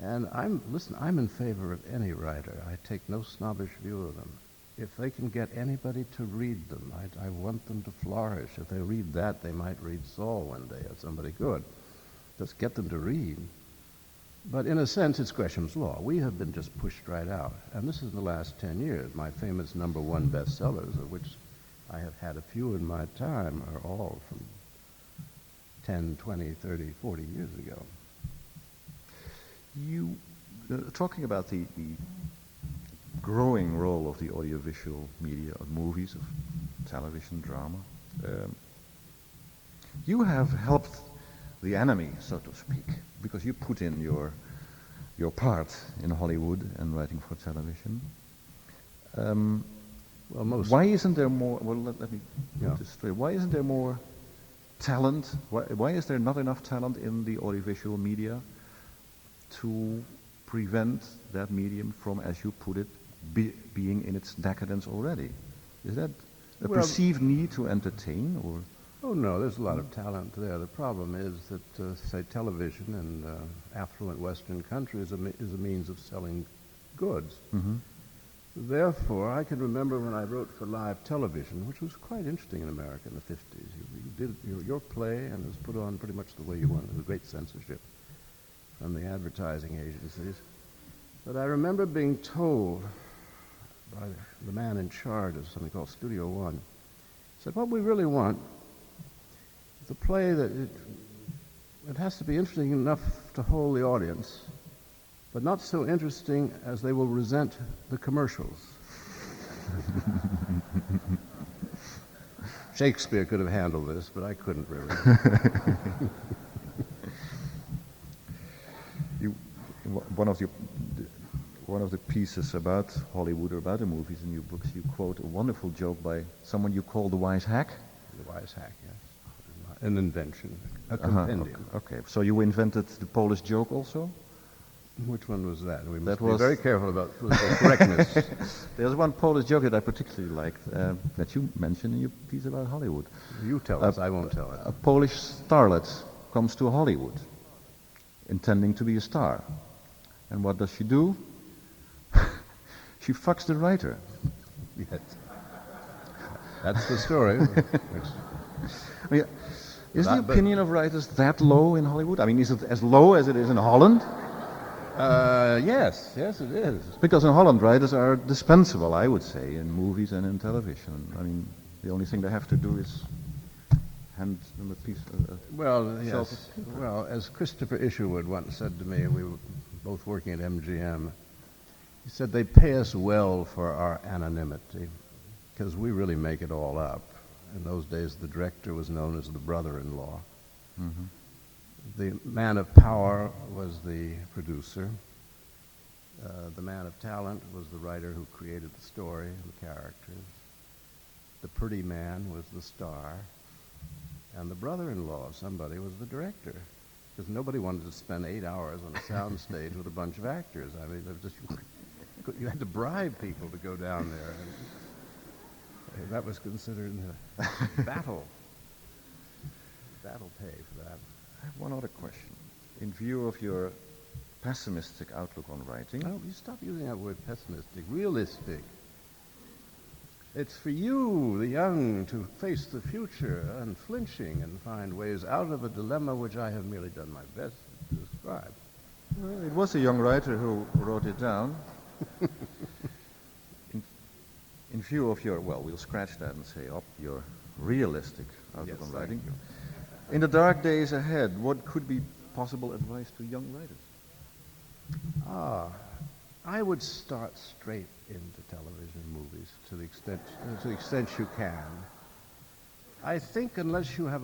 And I'm in favor of any writer. I take no snobbish view of them. If they can get anybody to read them, I want them to flourish. If they read that, they might read Saul one day or somebody good. Just get them to read. But in a sense, it's Gresham's Law. We have been just pushed right out. And this is in the last 10 years. My famous #1 bestsellers, of which I have had a few in my time, are all from 10, 20, 30, 40 years ago. You, talking about the growing role of the audiovisual media, of movies, of television, drama, you have helped the enemy, so to speak, because you put in your part in Hollywood and writing for television. Why isn't there more? Well, let me put this straight. Why isn't there more talent? Why is there not enough talent in the audiovisual media to prevent that medium from, as you put it, being in its decadence already? Is that a perceived need to entertain, or? Oh no, there's a lot of talent there. The problem is that, say, television in affluent Western countries is a means of selling goods. Mm-hmm. Therefore, I can remember when I wrote for live television, which was quite interesting in America in the 50s. You did your play, and it was put on pretty much the way you wanted. There was great censorship from the advertising agencies. But I remember being told by the man in charge of something called Studio One, said, what we really want is a play that it has to be interesting enough to hold the audience, but not so interesting as they will resent the commercials. Shakespeare could have handled this, but I couldn't really. One of the pieces about Hollywood or about the movies in your books, you quote a wonderful joke by someone you call the wise hack. The wise hack, yes. An invention, a compendium. Okay, so you invented the Polish joke also? Which one was that? We must be very careful about political correctness. There's one Polish joke that I particularly liked that you mentioned in your piece about Hollywood. You tell us, I won't tell it. A Polish starlet comes to Hollywood, intending to be a star. And what does she do? She fucks the writer. Yes. That's the story. I mean, is the opinion of writers that low in Hollywood? I mean, is it as low as it is in Holland? Yes, it is. Because in Holland, writers are dispensable, I would say, in movies and in television. I mean, the only thing they have to do is hand them a piece of yes. Well, as Christopher Isherwood once said to me, we were both working at MGM, he said they pay us well for our anonymity, because we really make it all up. In those days, the director was known as the brother-in-law. Mm-hmm. The man of power was the producer. The man of talent was the writer who created the story and the characters. The pretty man was the star. And the brother-in-law of somebody was the director. Because nobody wanted to spend 8 hours on a sound stage with a bunch of actors. I mean, you had to bribe people to go down there. And that was considered a battle. Battle pay for that. I have one other question. In view of your pessimistic outlook on writing. Oh, you stop using that word pessimistic. Realistic. It's for you, the young, to face the future unflinching and find ways out of a dilemma which I have merely done my best to describe. Well, it was a young writer who wrote it down. In view of your, well, we'll scratch that and say, your realistic outlook on writing. In the dark days ahead, what could be possible advice to young writers? I would start straight into television and movies to the extent you can. I think unless you have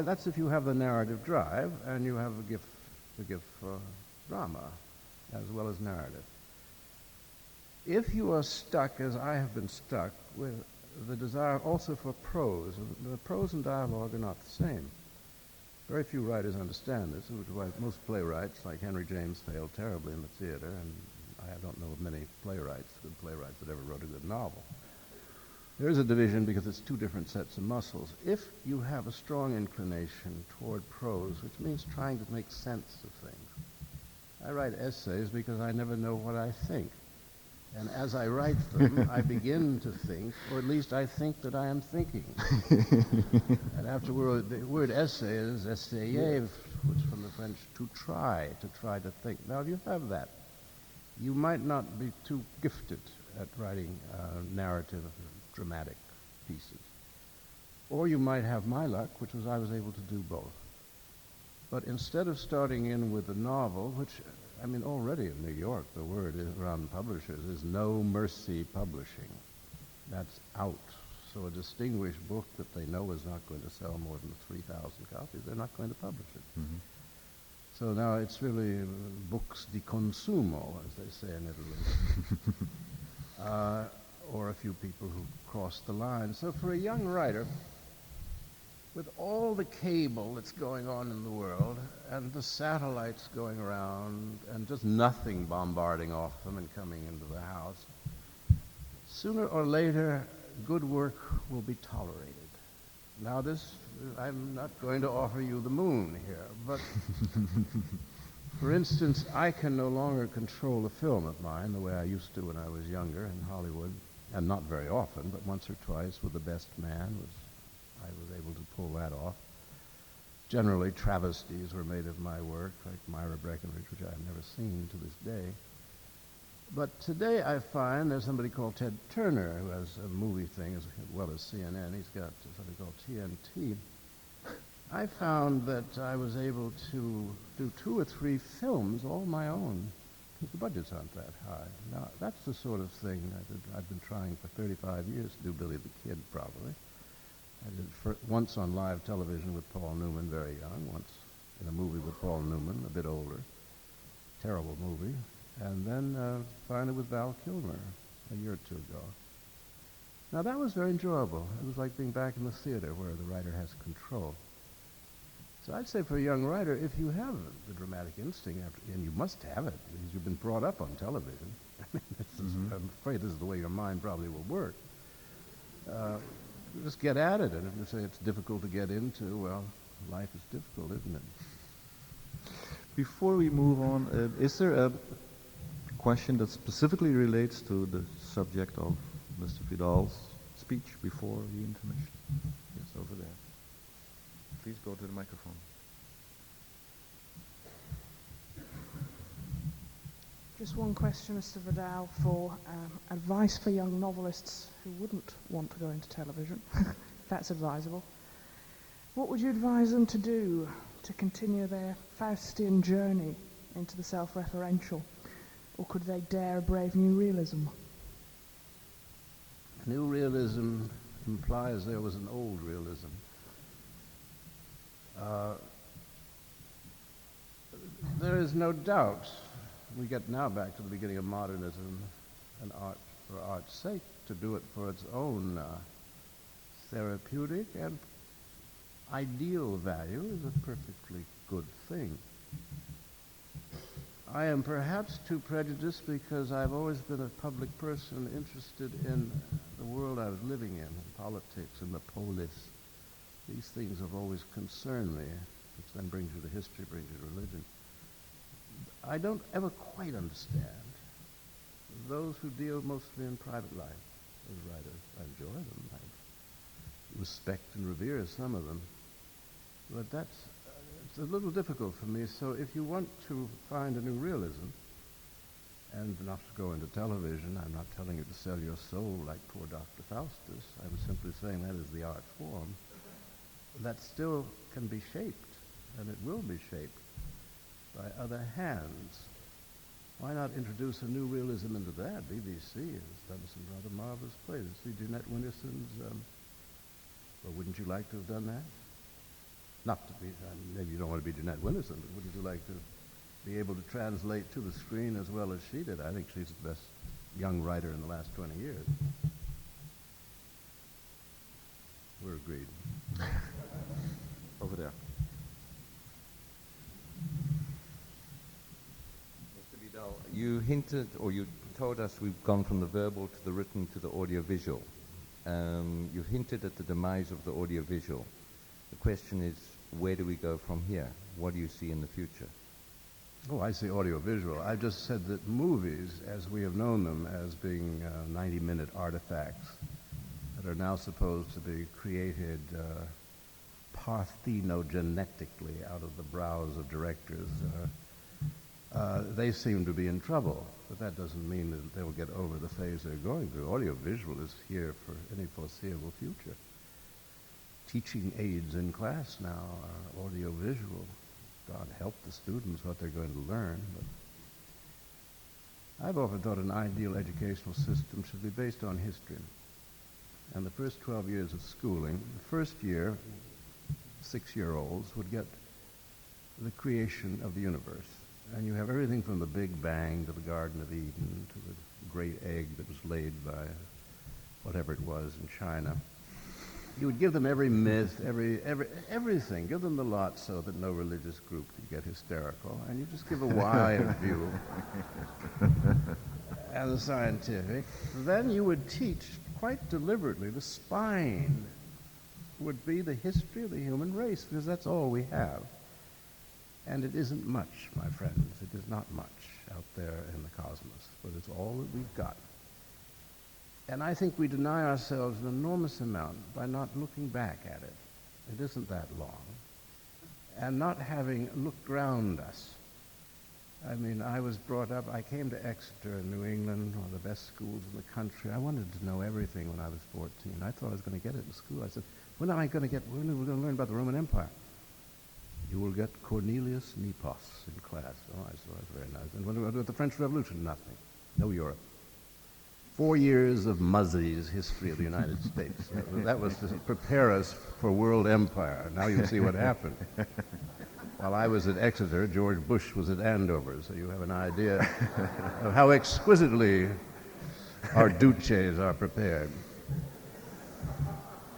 that's if you have the narrative drive and you have a gift for drama as well as narrative. If you are stuck, as I have been stuck, with the desire also for prose, and the prose and dialogue are not the same. Very few writers understand this, which is why most playwrights, like Henry James, failed terribly in the theater, and I don't know of many good playwrights that ever wrote a good novel. There is a division because it's two different sets of muscles. If you have a strong inclination toward prose, which means trying to make sense of things. I write essays because I never know what I think. And as I write them, I begin to think, or at least I think that I am thinking. And afterward, the word essay is essayer, which is from the French, to try to think. Now, if you have that, you might not be too gifted at writing narrative, dramatic pieces. Or you might have my luck, which was I was able to do both. But instead of starting in with a novel, which, I mean, already in New York, the word around publishers is no mercy publishing. That's out. So a distinguished book that they know is not going to sell more than 3,000 copies, they're not going to publish it. Mm-hmm. So now it's really books di consumo, as they say in Italy. Or a few people who cross the line. So for a young writer, with all the cable that's going on in the world and the satellites going around and just nothing bombarding off them and coming into the house, sooner or later, good work will be tolerated. Now I'm not going to offer you the moon here, but for instance, I can no longer control a film of mine the way I used to when I was younger in Hollywood, and not very often, but once or twice with The Best Man, I was able to pull that off. Generally, travesties were made of my work, like Myra Breckinridge, which I've never seen to this day. But today I find there's somebody called Ted Turner, who has a movie thing as well as CNN. He's got something called TNT. I found that I was able to do 2 or 3 films all my own. The budgets aren't that high. Now, that's the sort of thing I've been trying for 35 years to do Billy the Kid, probably. I did once on live television with Paul Newman, very young, once in a movie with Paul Newman, a bit older. Terrible movie. And then finally with Val Kilmer a year or 2 ago. Now, that was very enjoyable. It was like being back in the theater where the writer has control. So I'd say for a young writer, if you have the dramatic instinct, and you must have it, because you've been brought up on television, I mean, I'm afraid this is the way your mind probably will work, just get at it. And if you say it's difficult to get into, well, life is difficult, isn't it? Before we move on, is there a question that specifically relates to the subject of Mr. Vidal's speech before the intermission? Yes, over there. Please go to the microphone. Just one question, Mr. Vidal, for advice for young novelists who wouldn't want to go into television, if that's advisable. What would you advise them to do to continue their Faustian journey into the self-referential? Or could they dare a brave new realism? New realism implies there was an old realism. There is no doubt, we get now back to the beginning of modernism and art for art's sake, to do it for its own therapeutic and ideal value is a perfectly good thing. I am perhaps too prejudiced because I've always been a public person interested in the world I was living in politics and the polis. These things have always concerned me, which then brings you to history, brings you to religion. I don't ever quite understand those who deal mostly in private life as writers. I enjoy them. I respect and revere some of them. But it's a little difficult for me. So if you want to find a new realism, and not to go into television, I'm not telling you to sell your soul like poor Dr. Faustus. I'm simply saying that is the art form. That still can be shaped, and it will be shaped by other hands. Why not introduce a new realism into that? BBC has done some rather marvelous plays. See Jeanette Winterson's, well, wouldn't you like to have done that? Not to be, maybe you don't want to be Jeanette Winterson, but wouldn't you like to be able to translate to the screen as well as she did? I think she's the best young writer in the last 20 years. We're agreed. Over there. Mr. Vidal, you hinted, or you told us we've gone from the verbal to the written to the audiovisual. You hinted at the demise of the audiovisual. The question is, where do we go from here? What do you see in the future? Oh, I see audiovisual. I just said that movies, as we have known them as being 90-minute artifacts that are now supposed to be created parthenogenetically out of the brows of directors, they seem to be in trouble. But that doesn't mean that they'll get over the phase they're going through. Audiovisual is here for any foreseeable future. Teaching aids in class now are audiovisual. God help the students what they're going to learn. But I've often thought an ideal educational system should be based on history. And the first 12 years of schooling, the first year, 6-year-olds would get the creation of the universe. And you have everything from the Big Bang to the Garden of Eden to the great egg that was laid by whatever it was in China. You would give them every myth, everything. Give them the lot so that no religious group could get hysterical. And you just give a wide view and the scientific. Then you would teach quite deliberately the spine would be the history of the human race, because that's all we have. And it isn't much, my friends. It is not much out there in the cosmos, but it's all that we've got. And I think we deny ourselves an enormous amount by not looking back at it. It isn't that long. And not having looked around us. I mean, I was brought up, I came to Exeter in New England, one of the best schools in the country. I wanted to know everything when I was 14. I thought I was going to get it in school. I said, when are we going to learn about the Roman Empire? You will get Cornelius Nepos in class. Oh, I saw it, very nice. And what about the French Revolution? Nothing. No Europe. 4 years of Muzzy's history of the United States. That was to prepare us for world empire. Now you see what happened. While I was at Exeter, George Bush was at Andover, so you have an idea of how exquisitely our duces are prepared.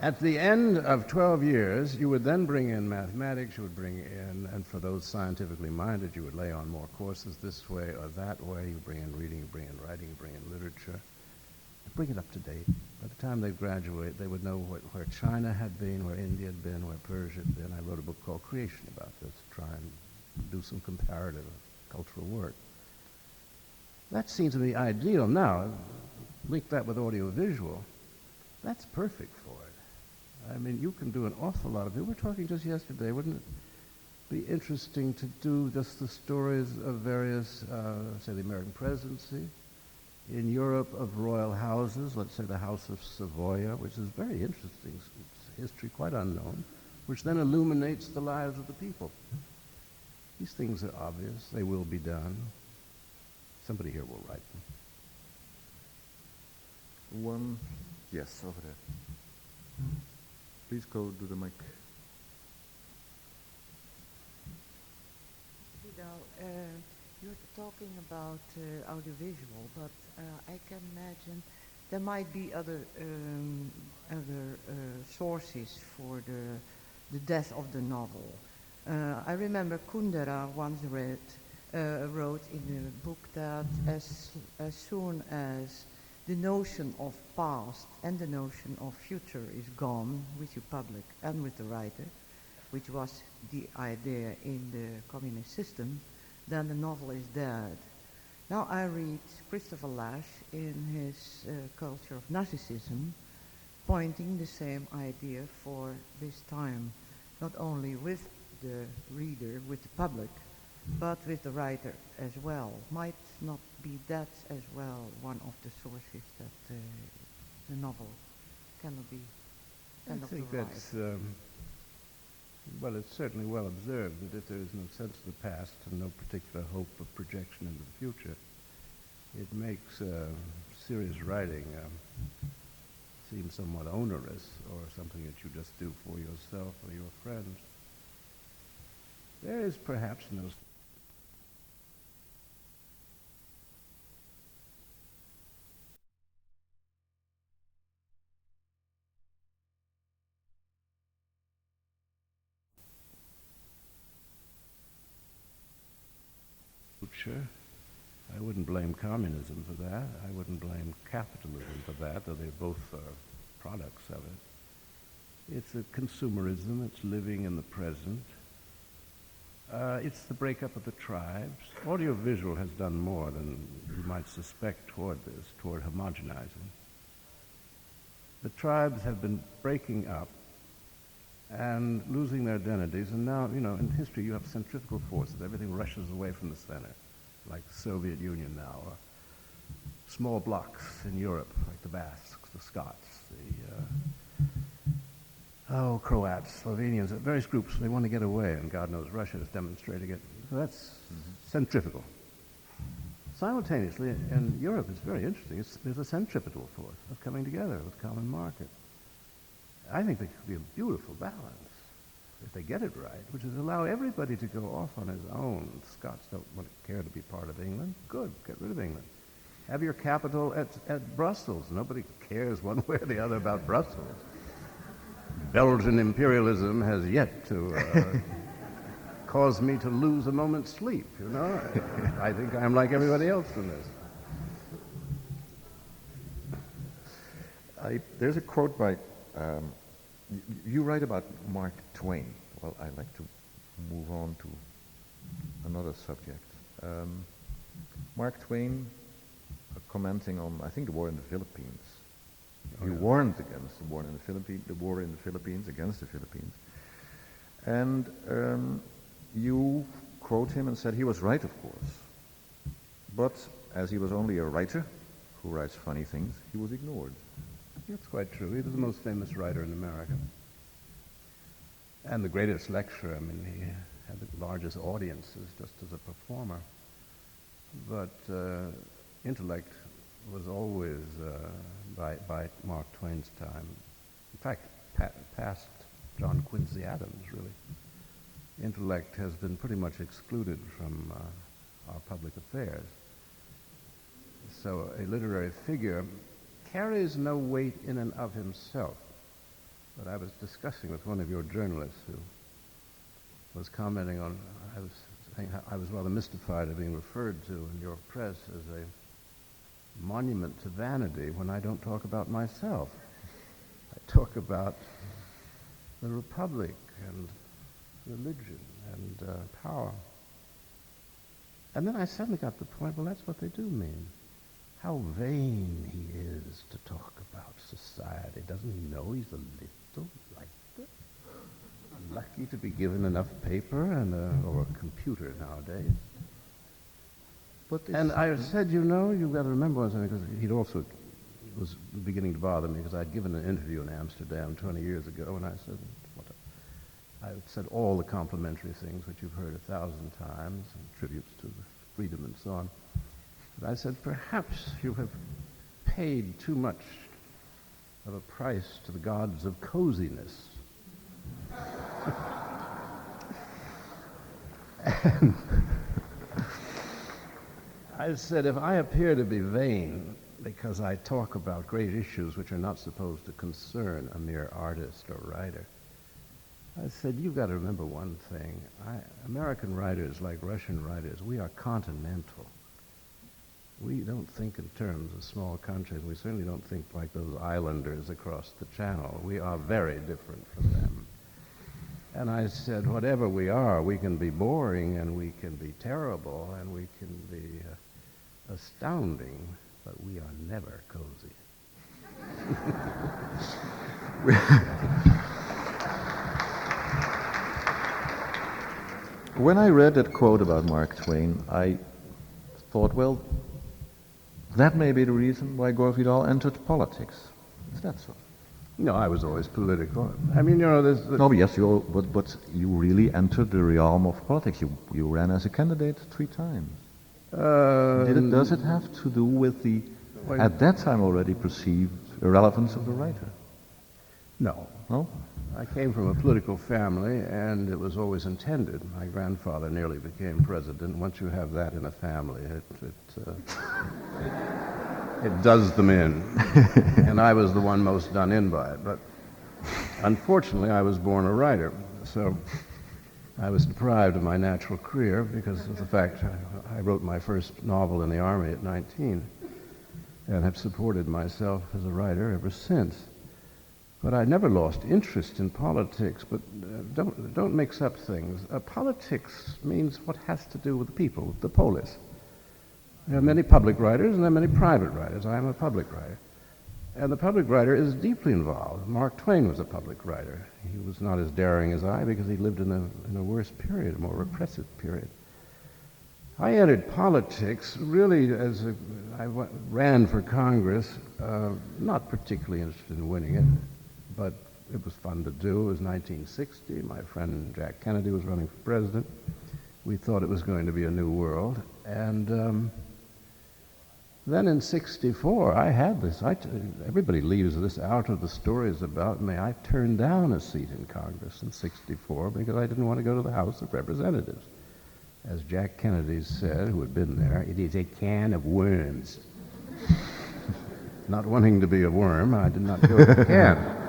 At the end of 12 years, you would then bring in mathematics, you would bring in, and for those scientifically minded, you would lay on more courses this way or that way. You bring in reading, you bring in writing, you bring in literature. Bring it up to date. By the time they graduate, they would know where China had been, where India had been, where Persia had been. I wrote a book called Creation about this, to try and do some comparative cultural work. That seems to be ideal. Now, link that with audiovisual. That's perfect for it. I mean, you can do an awful lot of it. We were talking just yesterday, wouldn't it be interesting to do just the stories of various, say, the American presidency, in Europe of royal houses, let's say the House of Savoy, which is very interesting, it's history quite unknown, which then illuminates the lives of the people. These things are obvious. They will be done. Somebody here will write them. One, yes, over there. Please go to the mic. Vidal, you're talking about audiovisual, but I can imagine there might be other sources for the death of the novel. I remember Kundera once wrote in a book that as soon as the notion of past and the notion of future is gone with the public and with the writer, which was the idea in the communist system, then the novel is dead. Now I read Christopher Lasch in his Culture of Narcissism, pointing the same idea for this time, not only with the reader, with the public, but with the writer as well. Might not be that as well one of the sources that the novel cannot be. I think that's, well, it's certainly well observed that if there is no sense of the past and no particular hope of projection into the future, it makes serious writing seem somewhat onerous, or something that you just do for yourself or your friends. There is perhaps no future. I wouldn't blame communism for that. I wouldn't blame capitalism for that, though they both are products of it. It's a consumerism. It's living in the present. It's the breakup of the tribes. Audiovisual has done more than you might suspect toward this, toward homogenizing. The tribes have been breaking up and losing their identities, and now, you know, in history you have centrifugal forces. Everything rushes away from the center, like the Soviet Union now, or small blocks in Europe, like the Basques, the Scots, the Croats, Slovenians, various groups. They want to get away, and God knows Russia is demonstrating it. So that's centrifugal. Simultaneously, in Europe, it's very interesting. There's a centripetal force of coming together with common market. I think there could be a beautiful balance if they get it right, which is allow everybody to go off on his own. The Scots don't want to care to be part of England. Good, get rid of England. Have your capital at Brussels. Nobody cares one way or the other about Brussels. Belgian imperialism has yet to cause me to lose a moment's sleep, you know. I think I'm like everybody else in this. There's a quote by, you write about Mark Twain. Well, I'd like to move on to another subject. Mark Twain, commenting on, I think, the war in the Philippines. He warned against the war in the Philippines, against the Philippines. And you quote him and said he was right, of course. But as he was only a writer who writes funny things, he was ignored. That's quite true. He was the most famous writer in America. And the greatest lecturer. I mean, he had the largest audiences just as a performer. But intellect was always, by Mark Twain's time, in fact, past John Quincy Adams, really. Intellect has been pretty much excluded from our public affairs. So a literary figure carries no weight in and of himself. But I was discussing with one of your journalists who was commenting on, I was rather mystified of being referred to in your press as a monument to vanity when I don't talk about myself. I talk about the Republic and religion and power. And then I suddenly got the point, well, that's what they do mean. How vain he is to talk about society. Doesn't he know he's a little writer? Lucky to be given enough paper and or a computer nowadays. And I said, you know, you've got to remember one thing, because he'd also was beginning to bother me, because I'd given an interview in Amsterdam 20 years ago, and I said all the complimentary things which you've heard 1,000 times, and tributes to the freedom and so on. But I said, perhaps you have paid too much of a price to the gods of coziness. And I said, if I appear to be vain because I talk about great issues which are not supposed to concern a mere artist or writer, I said, you've got to remember one thing. American writers, like Russian writers, we are continental. We don't think in terms of small countries. We certainly don't think like those islanders across the channel. We are very different from them. And I said, whatever we are, we can be boring and we can be terrible and we can be astounding, but we are never cozy. When I read that quote about Mark Twain, I thought, well, that may be the reason why Gore Vidal entered politics. Is that so? No, I was always political. I mean, you know, there's... No, but yes, but you really entered the realm of politics. You ran as a candidate 3 times. Does it have to do with the, at that time already perceived irrelevance of the writer? No. No? I came from a political family, and it was always intended. My grandfather nearly became president. Once you have that in a family, it does them in. And I was the one most done in by it. But unfortunately, I was born a writer, so I was deprived of my natural career because of the fact I wrote my first novel in the Army at 19 and have supported myself as a writer ever since. But I never lost interest in politics, but don't mix up things. Politics means what has to do with the people, the polis. There are many public writers and there are many private writers. I am a public writer. And the public writer is deeply involved. Mark Twain was a public writer. He was not as daring as I because he lived in a worse period, a more repressive period. I entered politics really I ran for Congress, not particularly interested in winning it, but it was fun to do. It was 1960. My friend Jack Kennedy was running for president. We thought it was going to be a new world. And then in 64, I had this. Everybody leaves this out of the stories about me. I turned down a seat in Congress in 64 because I didn't want to go to the House of Representatives. As Jack Kennedy said, who had been there, it is a can of worms. Not wanting to be a worm, I did not go to the can.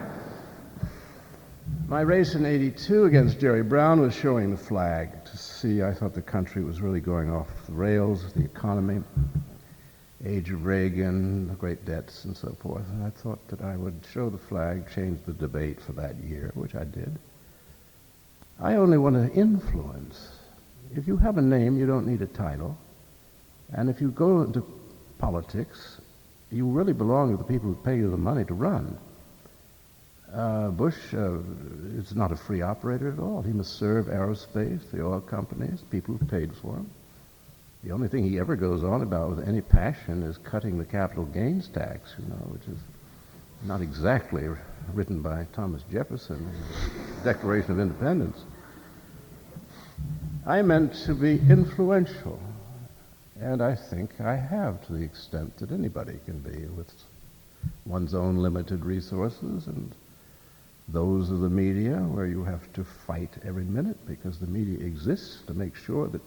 My race in '82 against Jerry Brown was showing the flag to see. I thought the country was really going off the rails, the economy, age of Reagan, the great debts, and so forth. And I thought that I would show the flag, change the debate for that year, which I did. I only want to influence. If you have a name, you don't need a title. And if you go into politics, you really belong to the people who pay you the money to run. Bush is not a free operator at all. He must serve aerospace, the oil companies, people who paid for him. The only thing he ever goes on about with any passion is cutting the capital gains tax, which is not exactly written by Thomas Jefferson in the Declaration of Independence. I meant to be influential, and I think I have to the extent that anybody can be with one's own limited resources and those of the media where you have to fight every minute because the media exists to make sure that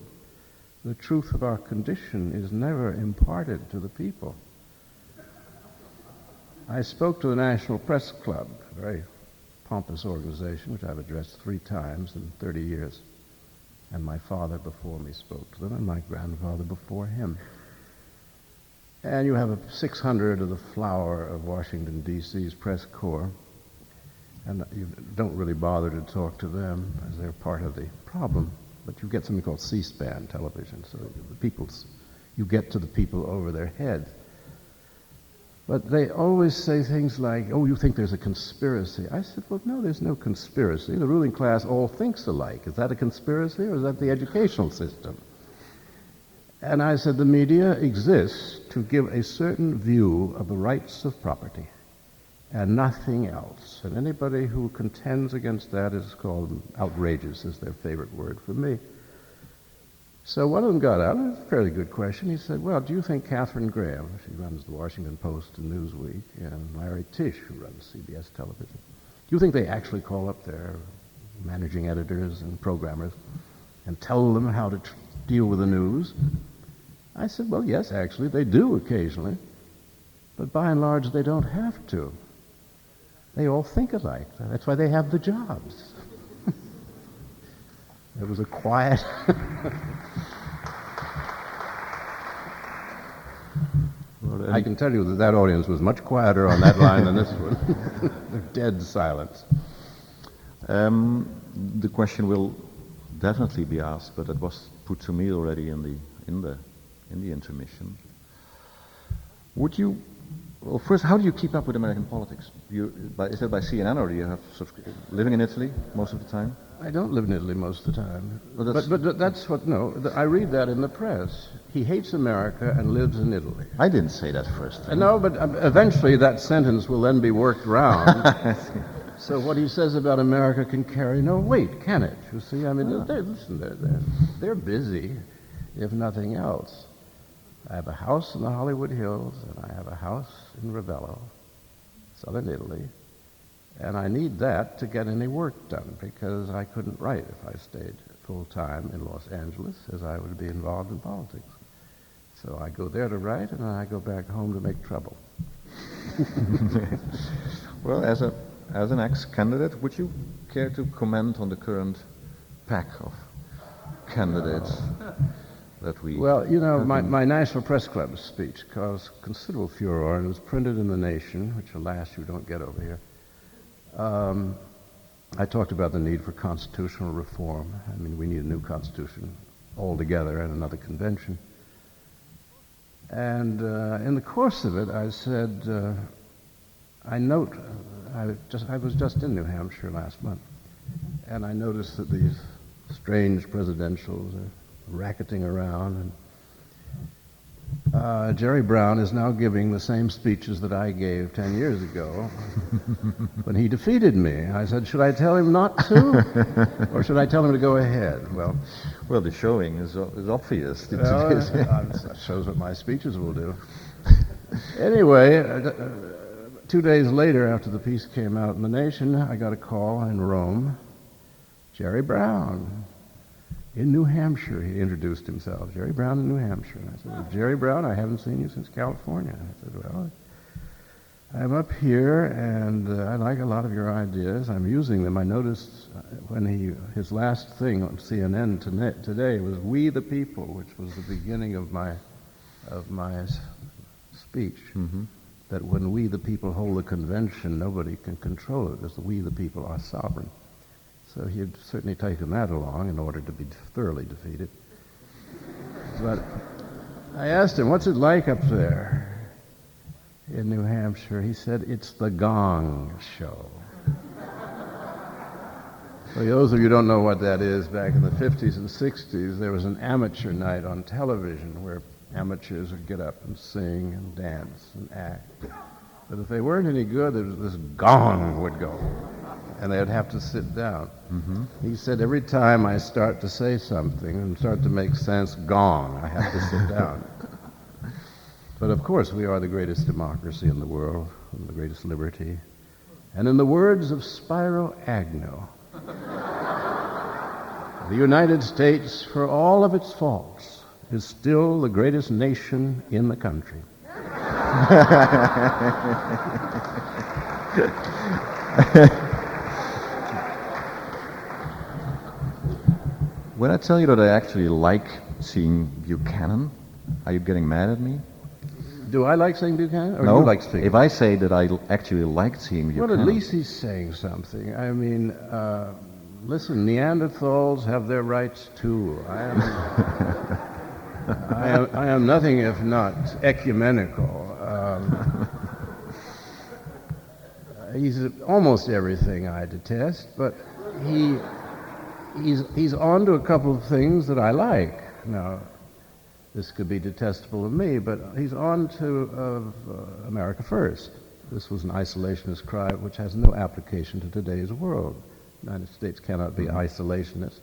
the truth of our condition is never imparted to the people. I spoke to the National Press Club, a very pompous organization which I've addressed 3 times in 30 years. And my father before me spoke to them, and my grandfather before him. And you have 600 of the flower of Washington, D.C.'s press corps, and you don't really bother to talk to them as they're part of the problem. But you get something called C-SPAN television, so you get to the people over their heads. But they always say things like, oh, you think there's a conspiracy. I said, well, no, there's no conspiracy. The ruling class all thinks alike. Is that a conspiracy, or is that the educational system? And I said, the media exists to give a certain view of the rights of property and nothing else. And anybody who contends against that is called outrageous, is their favorite word for me. So one of them got out, and it was a fairly good question. He said, well, do you think Katharine Graham, she runs the Washington Post and Newsweek, and Larry Tisch, who runs CBS television, do you think they actually call up their managing editors and programmers and tell them how to deal with the news? I said, well, yes, actually, they do occasionally. But by and large, they don't have to. They all think alike. That's why they have the jobs. It was a quiet... I can tell you that audience was much quieter on that line than this one. They're dead silence. the question will definitely be asked, but it was put to me already in the intermission. Would you? Well, first, how do you keep up with American politics? Is that by CNN, or do you have living in Italy most of the time? I don't live in Italy most of the time. Well, but that's what, no, I read that in the press. He hates America and lives in Italy. I didn't say that first. No, but eventually that sentence will then be worked round. So what he says about America can carry no weight, can it? You see, I mean, they're busy, if nothing else. I have a house in the Hollywood Hills, and I have a house in Ravello, southern Italy. And I need that to get any work done, because I couldn't write if I stayed full-time in Los Angeles, as I would be involved in politics. So I go there to write, and then I go back home to make trouble. Well, as an ex-candidate, would you care to comment on the current pack of candidates that we... Well, you know, my National Press Club speech caused considerable furor, and it was printed in The Nation, which, alas, you don't get over here. I talked about the need for constitutional reform. I mean, we need a new constitution altogether and another convention. And in the course of it, I said, I was just in New Hampshire last month, and I noticed that these strange presidentials are racketing around, and Jerry Brown is now giving the same speeches that I gave 10 years ago when he defeated me. I said, should I tell him not to, or should I tell him to go ahead? Well, the showing is obvious. That shows what my speeches will do. Anyway, 2 days later, after the piece came out in The Nation, I got a call in Rome. Jerry Brown. In New Hampshire, he introduced himself. Jerry Brown in New Hampshire. And I said, well, Jerry Brown, I haven't seen you since California. I said, well, I'm up here, and I like a lot of your ideas. I'm using them. I noticed when his last thing on CNN today was "We the People," which was the beginning of my speech. Mm-hmm. That when we the people hold a convention, nobody can control it, because we the people are sovereign. So he had certainly taken that along in order to be thoroughly defeated. But I asked him, what's it like up there in New Hampshire? He said, it's the Gong Show. For those of you who don't know what that is, back in the 50s and 60s, there was an amateur night on television where amateurs would get up and sing and dance and act. But if they weren't any good, this gong would go, and they'd have to sit down. Mm-hmm. He said, every time I start to say something and start to make sense, gong, I have to sit down. But of course, we are the greatest democracy in the world, and the greatest liberty. And in the words of Spiro Agnew, the United States, for all of its faults, is still the greatest nation in the country. When I tell you that I actually like seeing Buchanan, are you getting mad at me? Do I like seeing Buchanan, or no, you like seeing? If I say that I actually liked seeing Buchanan... Well, at least he's saying something. I mean, listen, Neanderthals have their rights too. I am nothing if not ecumenical. He's almost everything I detest, but he's on to a couple of things that I like. Now, this could be detestable of me, but he's on to America First. This was an isolationist cry which has no application to today's world. The United States cannot be isolationist.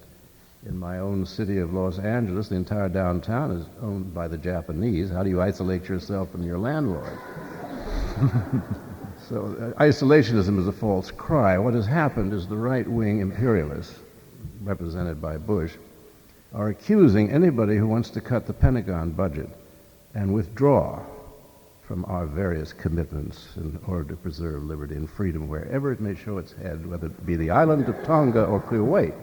In my own city of Los Angeles, the entire downtown is owned by the Japanese. How do you isolate yourself from your landlord? So isolationism is a false cry. What has happened is the right-wing imperialists, represented by Bush, are accusing anybody who wants to cut the Pentagon budget and withdraw from our various commitments in order to preserve liberty and freedom wherever it may show its head, whether it be the island of Tonga or Kuwait,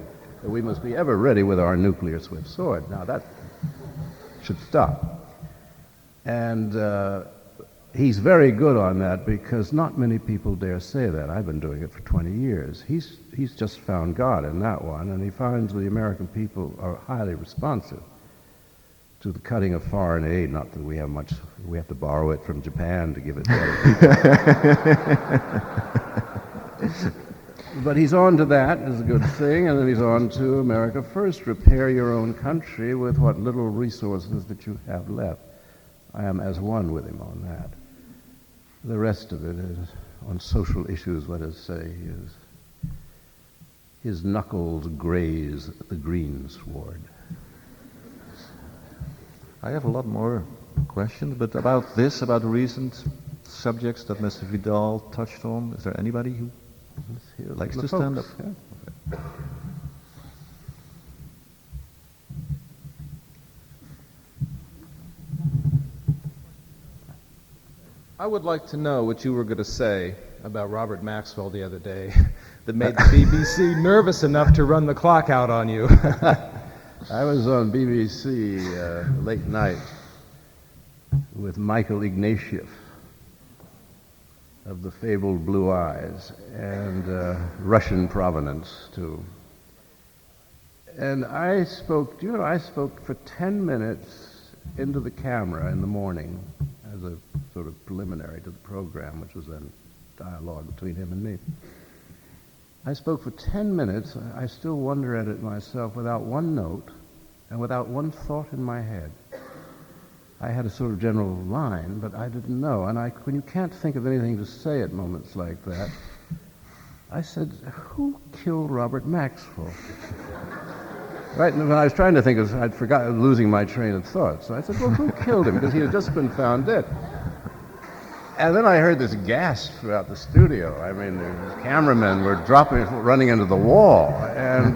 that we must be ever ready with our nuclear swift sword. Now that should stop. And he's very good on that because not many people dare say that. I've been doing it for 20 years. He's just found God in that one, and he finds the American people are highly responsive to the cutting of foreign aid. Not that we have much, we have to borrow it from Japan to give it to other people. But he's on to that as a good thing, and then he's on to America First. Repair your own country with what little resources that you have left. I am as one with him on that. The rest of it is on social issues, let us say, his knuckles graze the greensward. I have a lot more questions, but about this, about recent subjects that Mr. Vidal touched on, is there anybody who likes to stand up? Yeah. Okay. I would like to know what you were going to say about Robert Maxwell the other day that made the BBC nervous enough to run the clock out on you. I was on BBC late night with Michael Ignatieff of the fabled Blue Eyes and Russian provenance too. And I spoke for 10 minutes into the camera in the morning as a sort of preliminary to the program, which was then dialogue between him and me. I spoke for 10 minutes. I still wonder at it myself, without one note and without one thought in my head. I had a sort of general line, but I didn't know. And when you can't think of anything to say at moments like that, I said, who killed Robert Maxwell? Right, and when I was trying to think, I'd forgotten, losing my train of thought. So I said, well, who killed him? Because he had just been found dead. And then I heard this gasp throughout the studio. I mean, the cameramen were running into the wall, and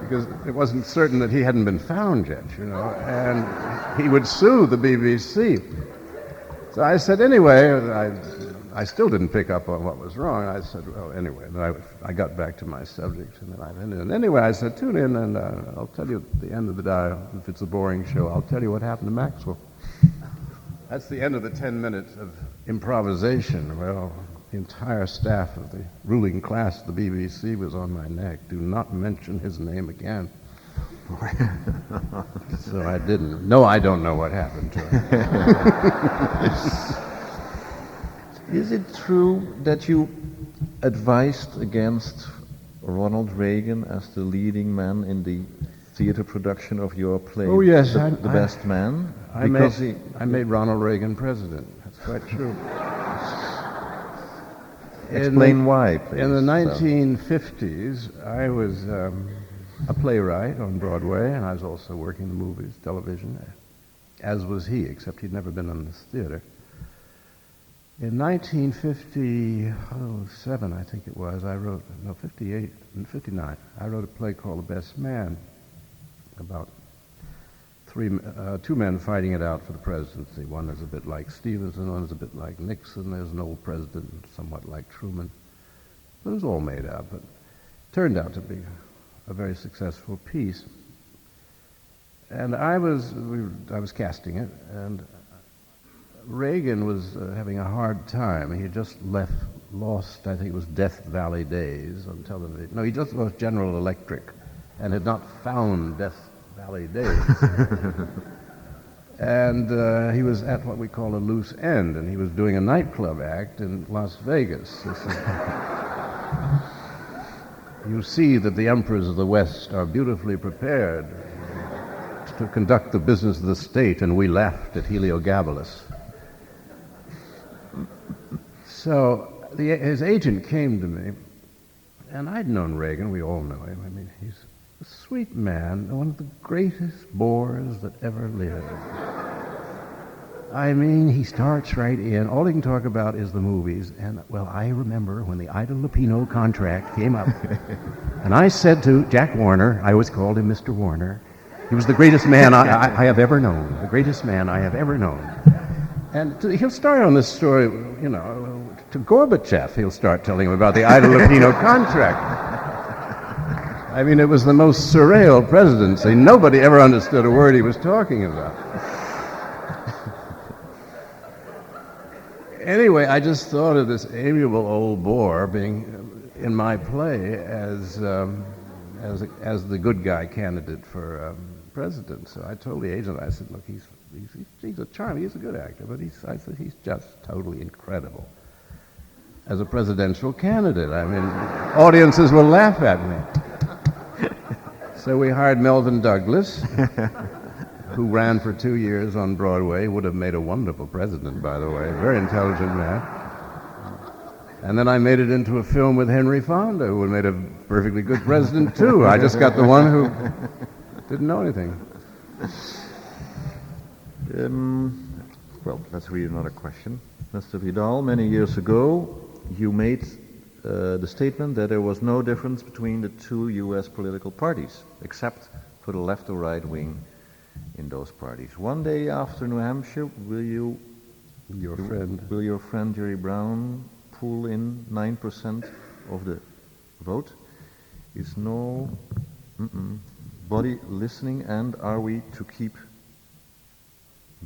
because it wasn't certain that he hadn't been found yet, and he would sue the BBC. So I said, anyway, I still didn't pick up on what was wrong. I said, well, anyway, then I got back to my subject, and then I ended. And anyway, I said, tune in, and I'll tell you at the end of the day, if it's a boring show, I'll tell you what happened to Maxwell. That's the end of the 10 minutes of improvisation. Well, the entire staff of the ruling class of the BBC was on my neck. Do not mention his name again. So I didn't. No, I don't know what happened to him. Is it true that you advised against Ronald Reagan as the leading man in the theater production of your play? Oh yes, The Best Man? I made Ronald Reagan president. That's quite true. Explain why, please. In the 1950s, I was a playwright on Broadway, and I was also working in the movies, television, as was he, except he'd never been in this theater. In 1957, I think it was, 58 and 59, I wrote a play called The Best Man, about two men fighting it out for the presidency. One is a bit like Stevenson, one is a bit like Nixon. There's an old president, somewhat like Truman. But it was all made up. But it turned out to be a very successful piece. And I was casting it, and Reagan was having a hard time. He had just lost, I think it was Death Valley Days on television. No, he just lost General Electric and had not found Death Valley Days. And he was at what we call a loose end, and he was doing a nightclub act in Las Vegas. You see that the emperors of the West are beautifully prepared to conduct the business of the state, and we laughed at Heliogabalus. So his agent came to me, and I'd known Reagan. We all know him. I mean, he's a sweet man, one of the greatest bores that ever lived. I mean, he starts right in. All he can talk about is the movies. And, well, I remember when the Ida Lupino contract came up. And I said to Jack Warner, I always called him Mr. Warner, he was the greatest man I have ever known. The greatest man I have ever known. And he'll start on this story, to Gorbachev, he'll start telling him about the Ida Lupino contract. I mean, it was the most surreal presidency. Nobody ever understood a word he was talking about. Anyway, I just thought of this amiable old bore being in my play as the good guy candidate for president. So I told the agent, I said, look, he's a charm. He's a good actor, but I said he's just totally incredible as a presidential candidate. I mean, audiences will laugh at me. So we hired Melvin Douglas, who ran for 2 years on Broadway, would have made a wonderful president, by the way, very intelligent man. And then I made it into a film with Henry Fonda, who would have made a perfectly good president, too. I just got the one who didn't know anything. Well, let's read another question. Mr. Vidal, many years ago, you made the statement that there was no difference between the two U.S. political parties, except for the left or right wing in those parties. One day after New Hampshire, will your friend Jerry Brown pull in 9% of the vote? Is nobody listening, and are we to keep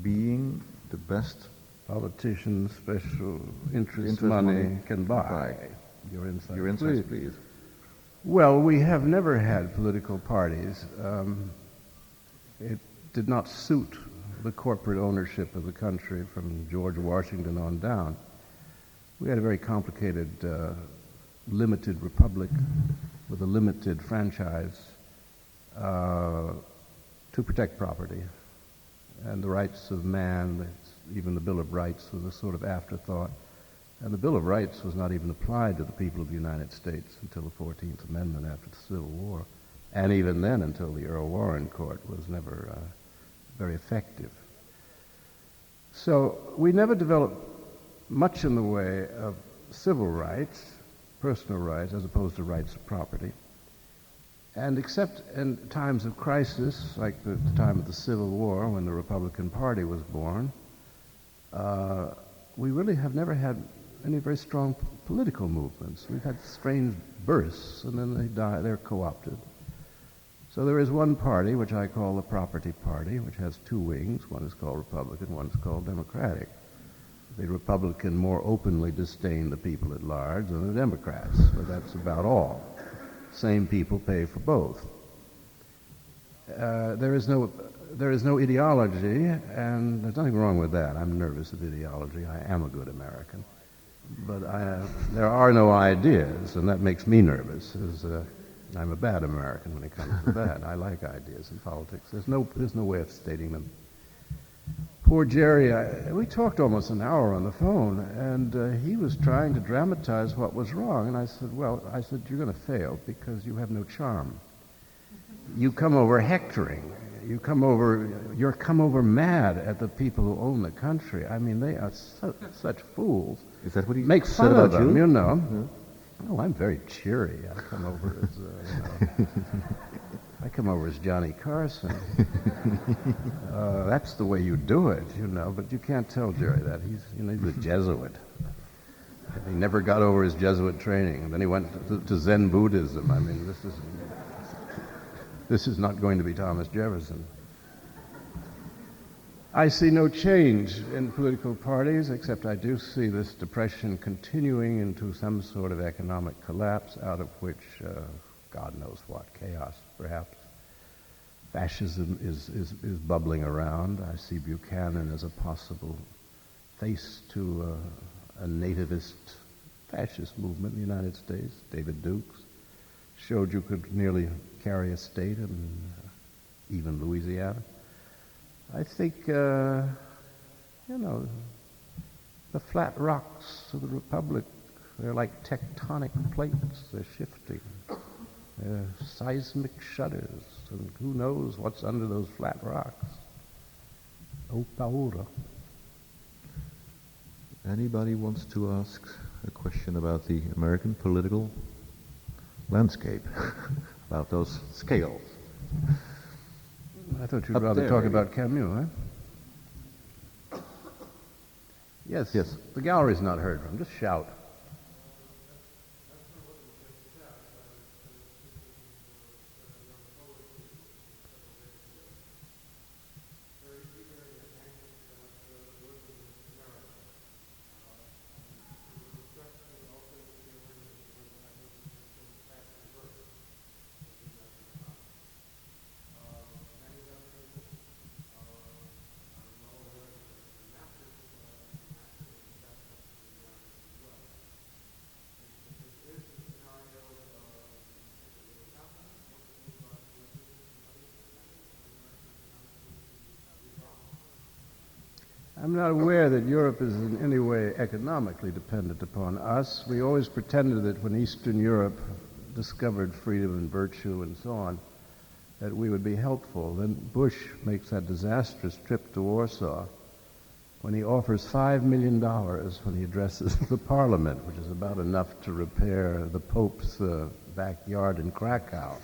being the best Politicians' special interest money can buy? Your insights, please. Well, we have never had political parties. It did not suit the corporate ownership of the country from George Washington on down. We had a very complicated, limited republic with a limited franchise to protect property and the rights of man. Even the Bill of Rights was a sort of afterthought. And the Bill of Rights was not even applied to the people of the United States until the 14th Amendment after the Civil War. And even then until the Earl Warren Court was never very effective. So we never developed much in the way of civil rights, personal rights, as opposed to rights of property. And except in times of crisis, like the time of the Civil War when the Republican Party was born, we really have never had any very strong political movements. We've had strange bursts, and then they die, they're co-opted. So there is one party, which I call the Property Party, which has two wings. One is called Republican, one is called Democratic. The Republican more openly disdain the people at large than the Democrats, but that's about all. Same people pay for both. There is no ideology, and there's nothing wrong with that. I'm nervous of ideology. I am a good American. But there are no ideas, and that makes me nervous. I'm a bad American when it comes to that. I like ideas in politics. There's no way of stating them. Poor Jerry, we talked almost an hour on the phone, and he was trying to dramatize what was wrong. And I said, you're going to fail because you have no charm. You come over hectoring. You're come over mad at the people who own the country. I mean, they are such fools. Is that what he Make said fun about of them, you? you know. Yeah. Oh, I'm very cheery. I come over as Johnny Carson. That's the way you do it, you know. But you can't tell Jerry that. He's a Jesuit. He never got over his Jesuit training. And then he went to Zen Buddhism. I mean, this is not going to be Thomas Jefferson. I see no change in political parties, except I do see this depression continuing into some sort of economic collapse, out of which, God knows what, chaos perhaps. Fascism is bubbling around. I see Buchanan as a possible face to a nativist fascist movement in the United States. David Dukes showed you could nearly carry a state, and even Louisiana. I think, the flat rocks of the Republic, they're like tectonic plates. They're shifting. They're seismic shudders, and who knows what's under those flat rocks. Oh, Paura. Anybody wants to ask a question about the American political landscape, about those scales? I thought you'd Up rather there, talk maybe. about Camus, huh? Yes. Yes. The gallery's not heard from. Just shout. I'm not aware that Europe is in any way economically dependent upon us. We always pretended that when Eastern Europe discovered freedom and virtue and so on, that we would be helpful. Then Bush makes that disastrous trip to Warsaw when he offers $5 million when he addresses the parliament, which is about enough to repair the Pope's backyard in Krakow.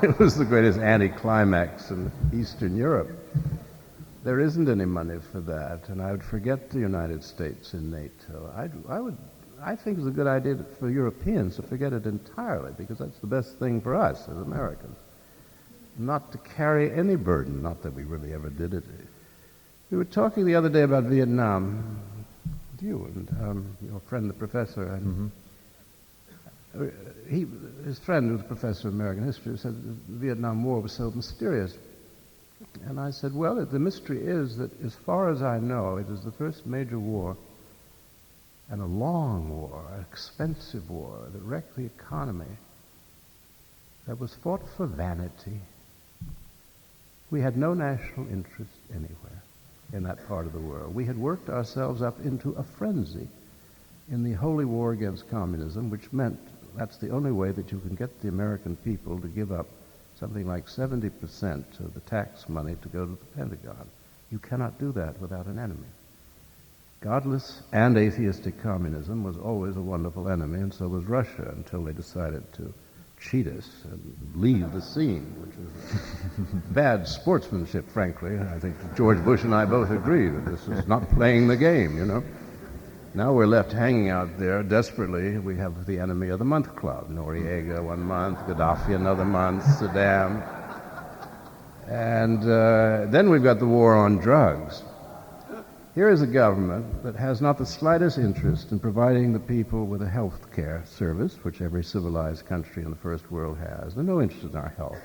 It was the greatest anticlimax in Eastern Europe. There isn't any money for that, and I would forget the United States in NATO. I think it's a good idea for Europeans to forget it entirely, because that's the best thing for us as Americans. Not to carry any burden, not that we really ever did it. We were talking the other day about Vietnam, you and your friend, the professor, and his friend, who was a professor of American history, said the Vietnam War was so mysterious. And I said, well, the mystery is that, as far as I know, it is the first major war, and a long war, an expensive war that wrecked the economy, that was fought for vanity. We had no national interest anywhere in that part of the world. We had worked ourselves up into a frenzy in the holy war against communism, which meant that's the only way that you can get the American people to give up something like 70% of the tax money to go to the Pentagon. You cannot do that without an enemy. Godless and atheistic communism was always a wonderful enemy, and so was Russia, until they decided to cheat us and leave the scene, which was bad sportsmanship, frankly. I think George Bush and I both agree that this is not playing the game, you know. Now we're left hanging out there desperately. We have the enemy of the month club, Noriega 1 month, Gaddafi another month, Saddam. And then we've got the war on drugs. Here is a government that has not the slightest interest in providing the people with a health care service, which every civilized country in the first world has. There's no interest in our health.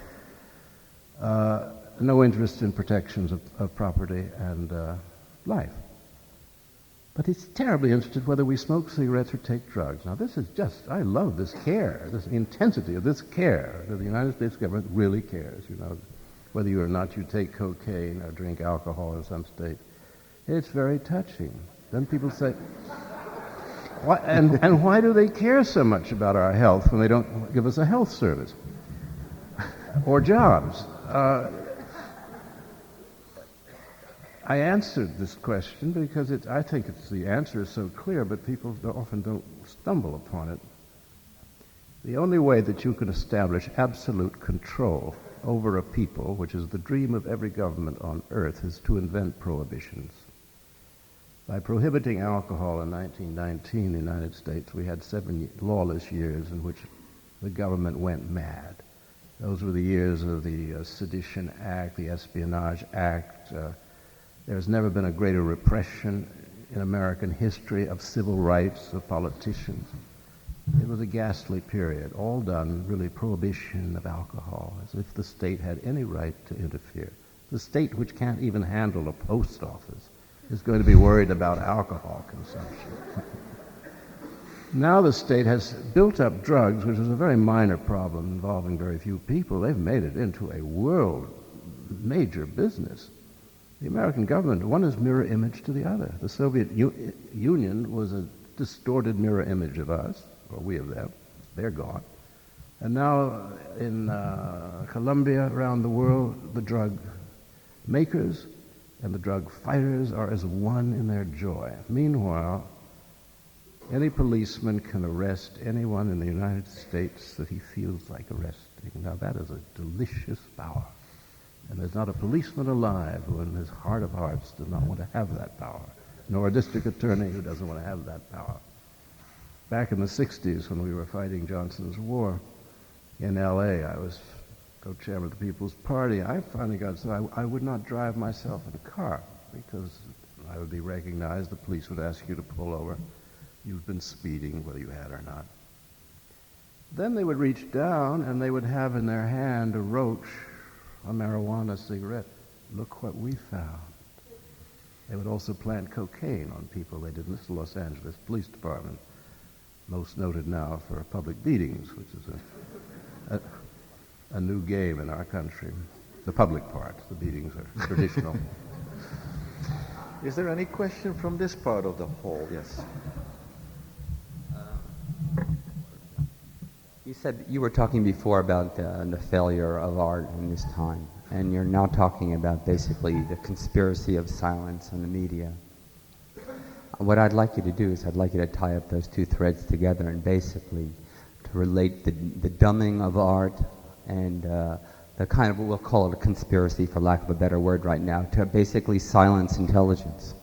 No interest in protections of property and life. But it's terribly interested whether we smoke cigarettes or take drugs. Now, this is just, I love this care, this intensity of this care that the United States government really cares, you know, whether you or not you take cocaine or drink alcohol in some state. It's very touching. Then people say, and why do they care so much about our health when they don't give us a health service or jobs? I answered this question because I think the answer is so clear, but people often don't stumble upon it. The only way that you can establish absolute control over a people, which is the dream of every government on earth, is to invent prohibitions. By prohibiting alcohol in 1919 in the United States, we had 7 lawless years in which the government went mad. Those were the years of the Sedition Act, the Espionage Act. There's never been a greater repression in American history of civil rights of politicians. It was a ghastly period, all done, really, prohibition of alcohol, as if the state had any right to interfere. The state, which can't even handle a post office, is going to be worried about alcohol consumption. Now the state has built up drugs, which is a very minor problem involving very few people. They've made it into a world major business. The American government, one is mirror image to the other. The Soviet Union was a distorted mirror image of us, or we of them. They're gone. And now in Colombia, around the world, the drug makers and the drug fighters are as one in their joy. Meanwhile, any policeman can arrest anyone in the United States that he feels like arresting. Now that is a delicious power. And there's not a policeman alive who in his heart of hearts does not want to have that power, nor a district attorney who doesn't want to have that power. Back in the 60s, when we were fighting Johnson's war in L.A., I was co-chairman of the People's Party. I finally got so I would not drive myself in a car because I would be recognized. The police would ask you to pull over. You've been speeding, whether you had or not. Then they would reach down and they would have in their hand a roach, a marijuana cigarette. Look what we found. They would also plant cocaine on people. They did in the Los Angeles Police Department, most noted now for public beatings, which is a new game in our country. The public part, the beatings are traditional. Is there any question from this part of the hall? Yes. You said you were talking before about the failure of art in this time, and you're now talking about basically the conspiracy of silence in the media. What I'd like you to do is I'd like you to tie up those two threads together and basically to relate the dumbing of art and the kind of, we'll call it a conspiracy for lack of a better word right now, to basically silence intelligence.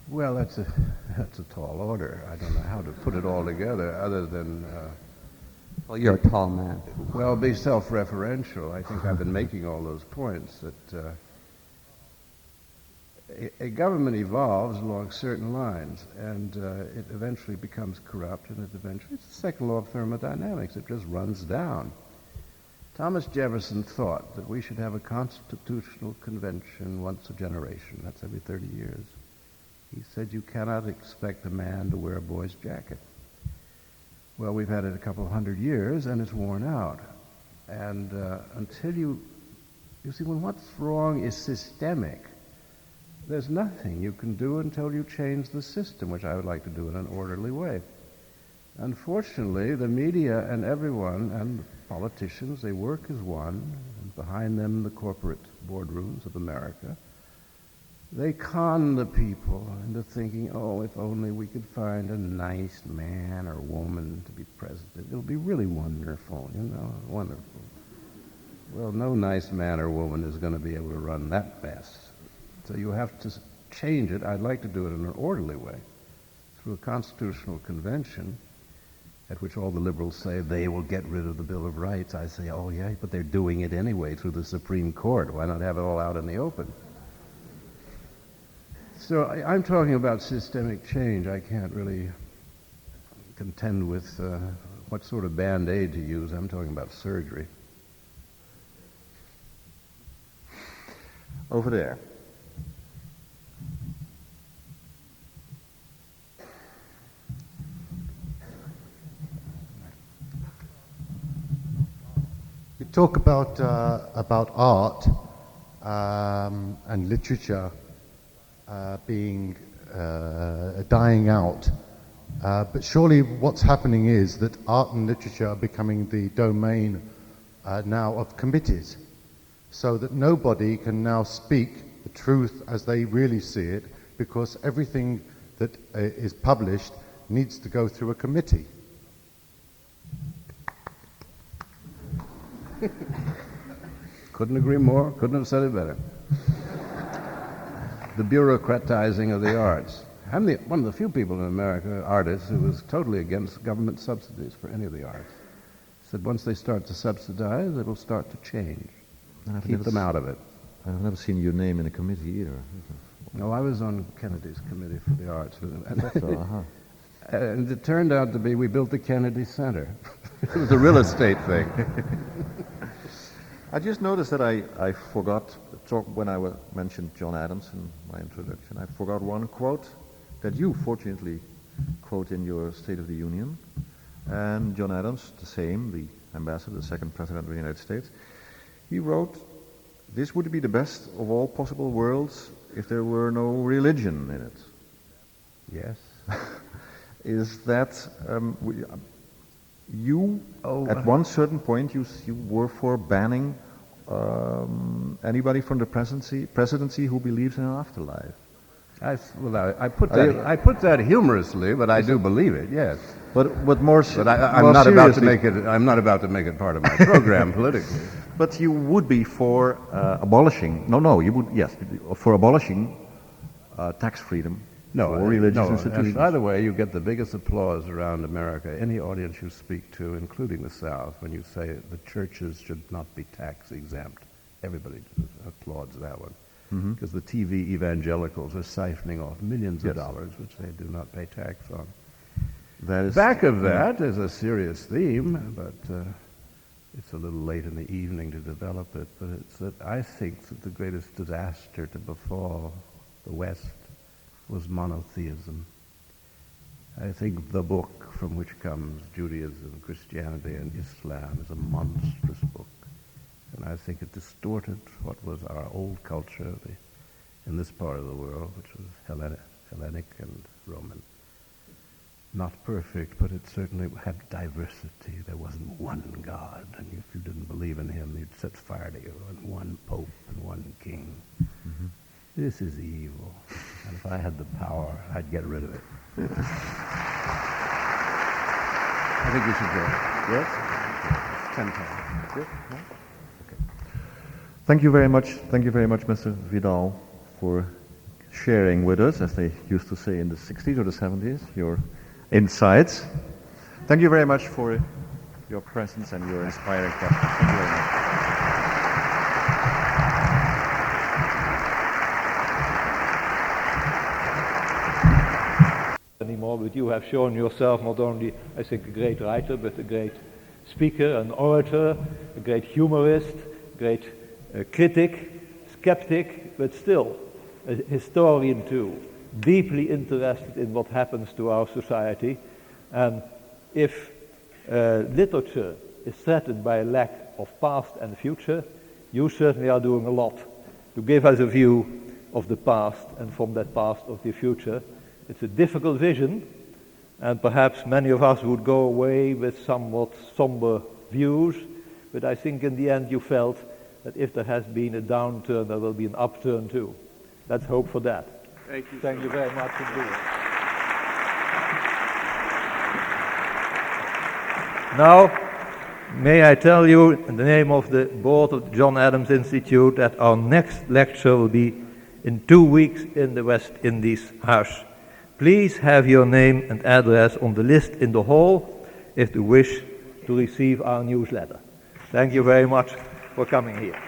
Well, that's a tall order. I don't know how to put it all together other than, Well, you're a tall man. well, be self-referential. I think I've been making all those points that a government evolves along certain lines, and it eventually becomes corrupt, and it's the second law of thermodynamics. It just runs down. Thomas Jefferson thought that we should have a constitutional convention once a generation. That's every 30 years. He said you cannot expect a man to wear a boy's jacket. Well, we've had it a couple of 100 years, and it's worn out. And until you see, when what's wrong is systemic, there's nothing you can do until you change the system, which I would like to do in an orderly way. Unfortunately, the media and everyone, and the politicians, they work as one, and behind them the corporate boardrooms of America. They con the people into thinking, oh, if only we could find a nice man or woman to be president, it'll be really wonderful, wonderful. Well, no nice man or woman is going to be able to run that mess. So you have to change it. I'd like to do it in an orderly way, through a constitutional convention, at which all the liberals say they will get rid of the Bill of Rights. I say, oh yeah, but they're doing it anyway through the Supreme Court. Why not have it all out in the open? So I'm talking about systemic change. I can't really contend with what sort of Band-Aid to use. I'm talking about surgery. Over there. You talk about art and literature being dying out, but surely what's happening is that art and literature are becoming the domain now of committees, so that nobody can now speak the truth as they really see it, because everything that is published needs to go through a committee. Couldn't agree more, couldn't have said it better. The bureaucratizing of the arts. I'm one of the few people in America, artists, who was totally against government subsidies for any of the arts. Said once they start to subsidize, it'll start to change. Keep them out of it. I've never seen your name in a committee either. No, I was on Kennedy's committee for the arts. And it turned out to be, we built the Kennedy Center. It was a real estate thing. I just noticed that I forgot to talk when I mentioned John Adams in my introduction. I forgot one quote that you fortunately quote in your State of the Union. And John Adams, the same, the ambassador, the second president of the United States, he wrote, "This would be the best of all possible worlds if there were no religion in it." Yes. Is that at one certain point you were for banning anybody from the presidency who believes in an afterlife? I put that humorously, but I do believe it. Yes. But I'm not about to make it. I'm not about to make it part of my program politically. But you would be for abolishing. No, you would. Yes, for abolishing tax freedom. No, for religious institutions. And by the way, you get the biggest applause around America, any audience you speak to, including the South, when you say the churches should not be tax exempt. Everybody applauds that one. Because the TV evangelicals are siphoning off millions of dollars, which they do not pay tax on. Back of that is a serious theme, but it's a little late in the evening to develop it. But it's that I think that the greatest disaster to befall the West was monotheism. I think the book from which comes Judaism, Christianity, and Islam is a monstrous book. and I think it distorted what was our old culture in this part of the world, which was Hellenic and Roman. Not perfect, but it certainly had diversity. There wasn't one God, and if you didn't believe in him, he'd set fire to you, and one pope and one king. Mm-hmm. This is evil, and if I had the power, I'd get rid of it. I think we should go. Yes? 10 times. Yes? No? Okay. Thank you very much, Mr. Vidal, for sharing with us, as they used to say in the 60s or the 70s, your insights. Thank you very much for your presence and your inspiring questions. Thank you very much. Anymore, but you have shown yourself not only, I think, a great writer, but a great speaker, an orator, a great humorist, great critic, skeptic, but still a historian too, deeply interested in what happens to our society. And if literature is threatened by a lack of past and future, you certainly are doing a lot to give us a view of the past, and from that past of the future. It's a difficult vision, and perhaps many of us would go away with somewhat somber views, but I think in the end you felt that if there has been a downturn, there will be an upturn too. Let's hope for that. Thank you. Thank you very much indeed. Now, may I tell you in the name of the board of the John Adams Institute that our next lecture will be in 2 weeks in the West Indies House. Please have your name and address on the list in the hall if you wish to receive our newsletter. Thank you very much for coming here.